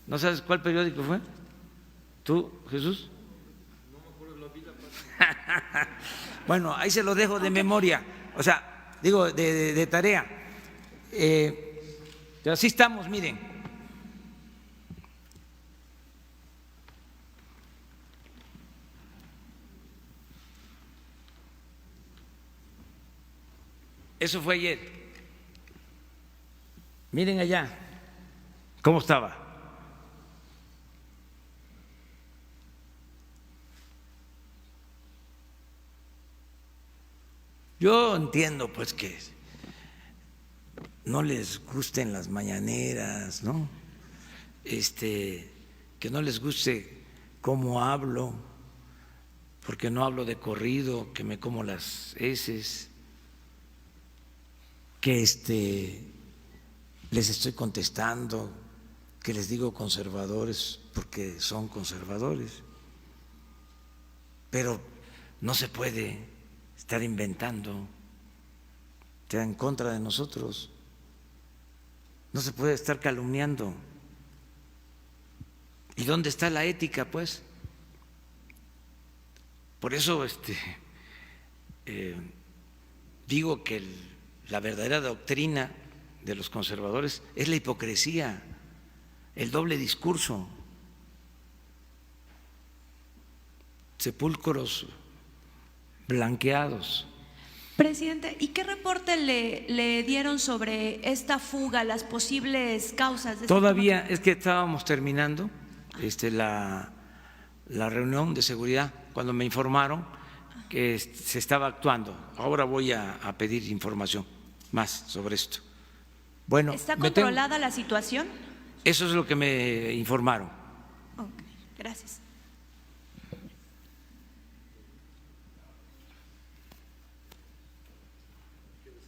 ¿No sabes cuál periódico fue? ¿Tú, Jesús? No me acuerdo, la vida. Bueno, ahí se lo dejo de memoria, o sea, digo, de tarea. Pero así estamos, miren. Eso fue ayer. Miren allá cómo estaba. Yo entiendo pues que no les gusten las mañaneras, ¿no? Que no les guste cómo hablo, porque no hablo de corrido, que me como las heces, que les estoy contestando, que les digo conservadores porque son conservadores, pero no se puede estar inventando en contra de nosotros, no se puede estar calumniando. ¿Y dónde está la ética, pues? Por eso digo que la verdadera doctrina de los conservadores es la hipocresía, el doble discurso, sepulcros blanqueados. Presidente, ¿y qué reporte le dieron sobre esta fuga, las posibles causas de Todavía es que estábamos terminando la reunión de seguridad cuando me informaron que se estaba actuando. Ahora voy a pedir información más sobre esto. Bueno, ¿está controlada la situación? Eso es lo que me informaron. Ok, gracias.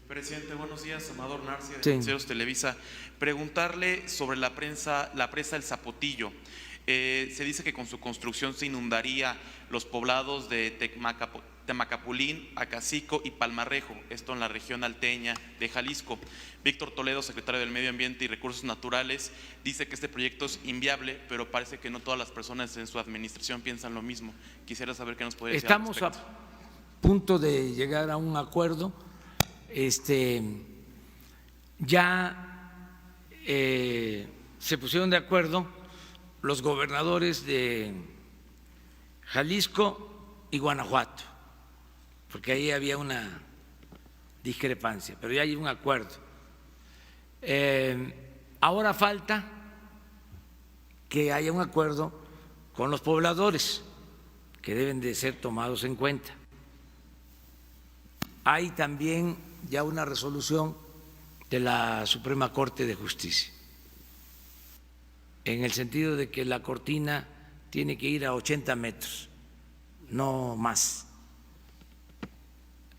Presidente, buenos días. Amador Narcia, de Noticieros Televisa. Preguntarle sobre la presa El Zapotillo. Se dice que con su construcción se inundaría los poblados de Temacapulín, Acacico y Palmarrejo, esto en la región alteña de Jalisco. Víctor Toledo, secretario del Medio Ambiente y Recursos Naturales, dice que este proyecto es inviable, pero parece que no todas las personas en su administración piensan lo mismo. Quisiera saber qué nos puede decir al respecto. Estamos a punto de llegar a un acuerdo. Ya se pusieron de acuerdo los gobernadores de Jalisco y Guanajuato, porque ahí había una discrepancia, pero ya hay un acuerdo. Ahora falta que haya un acuerdo con los pobladores, que deben de ser tomados en cuenta. Hay también ya una resolución de la Suprema Corte de Justicia, en el sentido de que la cortina tiene que ir a 80 metros, no más.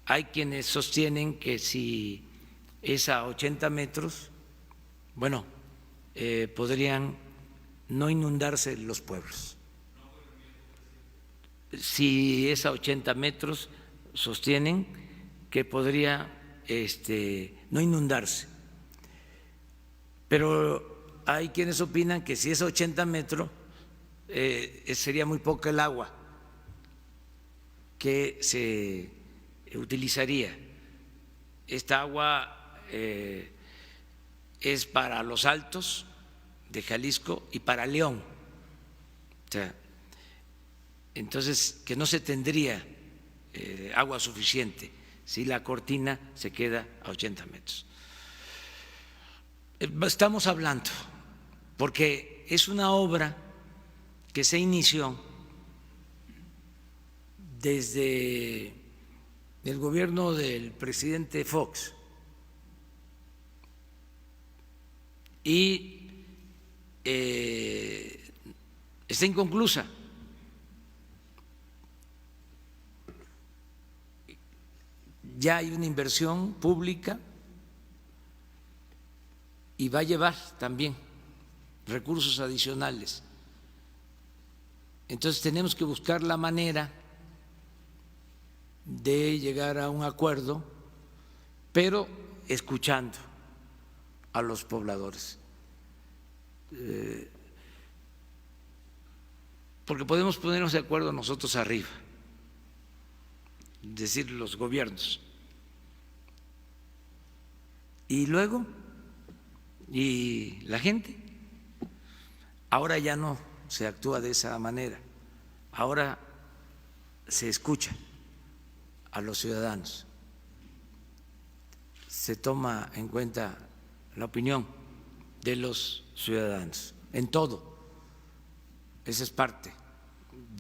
Hay quienes sostienen que si es a 80 metros, bueno, podrían no inundarse los pueblos. Si es a 80 metros, sostienen que podría no inundarse. Pero hay quienes opinan que si es a 80 metros sería muy poca el agua que se utilizaría. Esta agua es para los Altos de Jalisco y para León. O sea, entonces, que no se tendría agua suficiente si la cortina se queda a 80 metros. Estamos hablando, porque es una obra que se inició desde el gobierno del presidente Fox y está inconclusa. Ya hay una inversión pública y va a llevar también recursos adicionales. Entonces tenemos que buscar la manera de llegar a un acuerdo, pero escuchando a los pobladores. Porque podemos ponernos de acuerdo nosotros arriba, es decir, los gobiernos. Y luego, ¿y la gente? Ahora ya no se actúa de esa manera, ahora se escucha a los ciudadanos, se toma en cuenta la opinión de los ciudadanos en todo. Esa es parte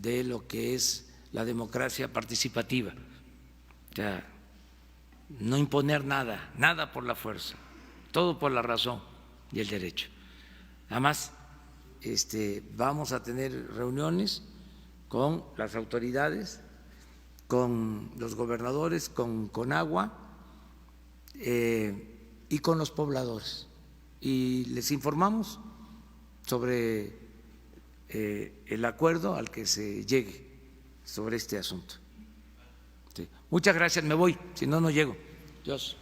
de lo que es la democracia participativa. O sea, no imponer nada, nada por la fuerza, todo por la razón y el derecho. Además, vamos a tener reuniones con las autoridades, con los gobernadores, con Conagua y con los pobladores. Y les informamos sobre el acuerdo al que se llegue sobre este asunto. Sí. Muchas gracias, me voy, si no, no llego. Dios.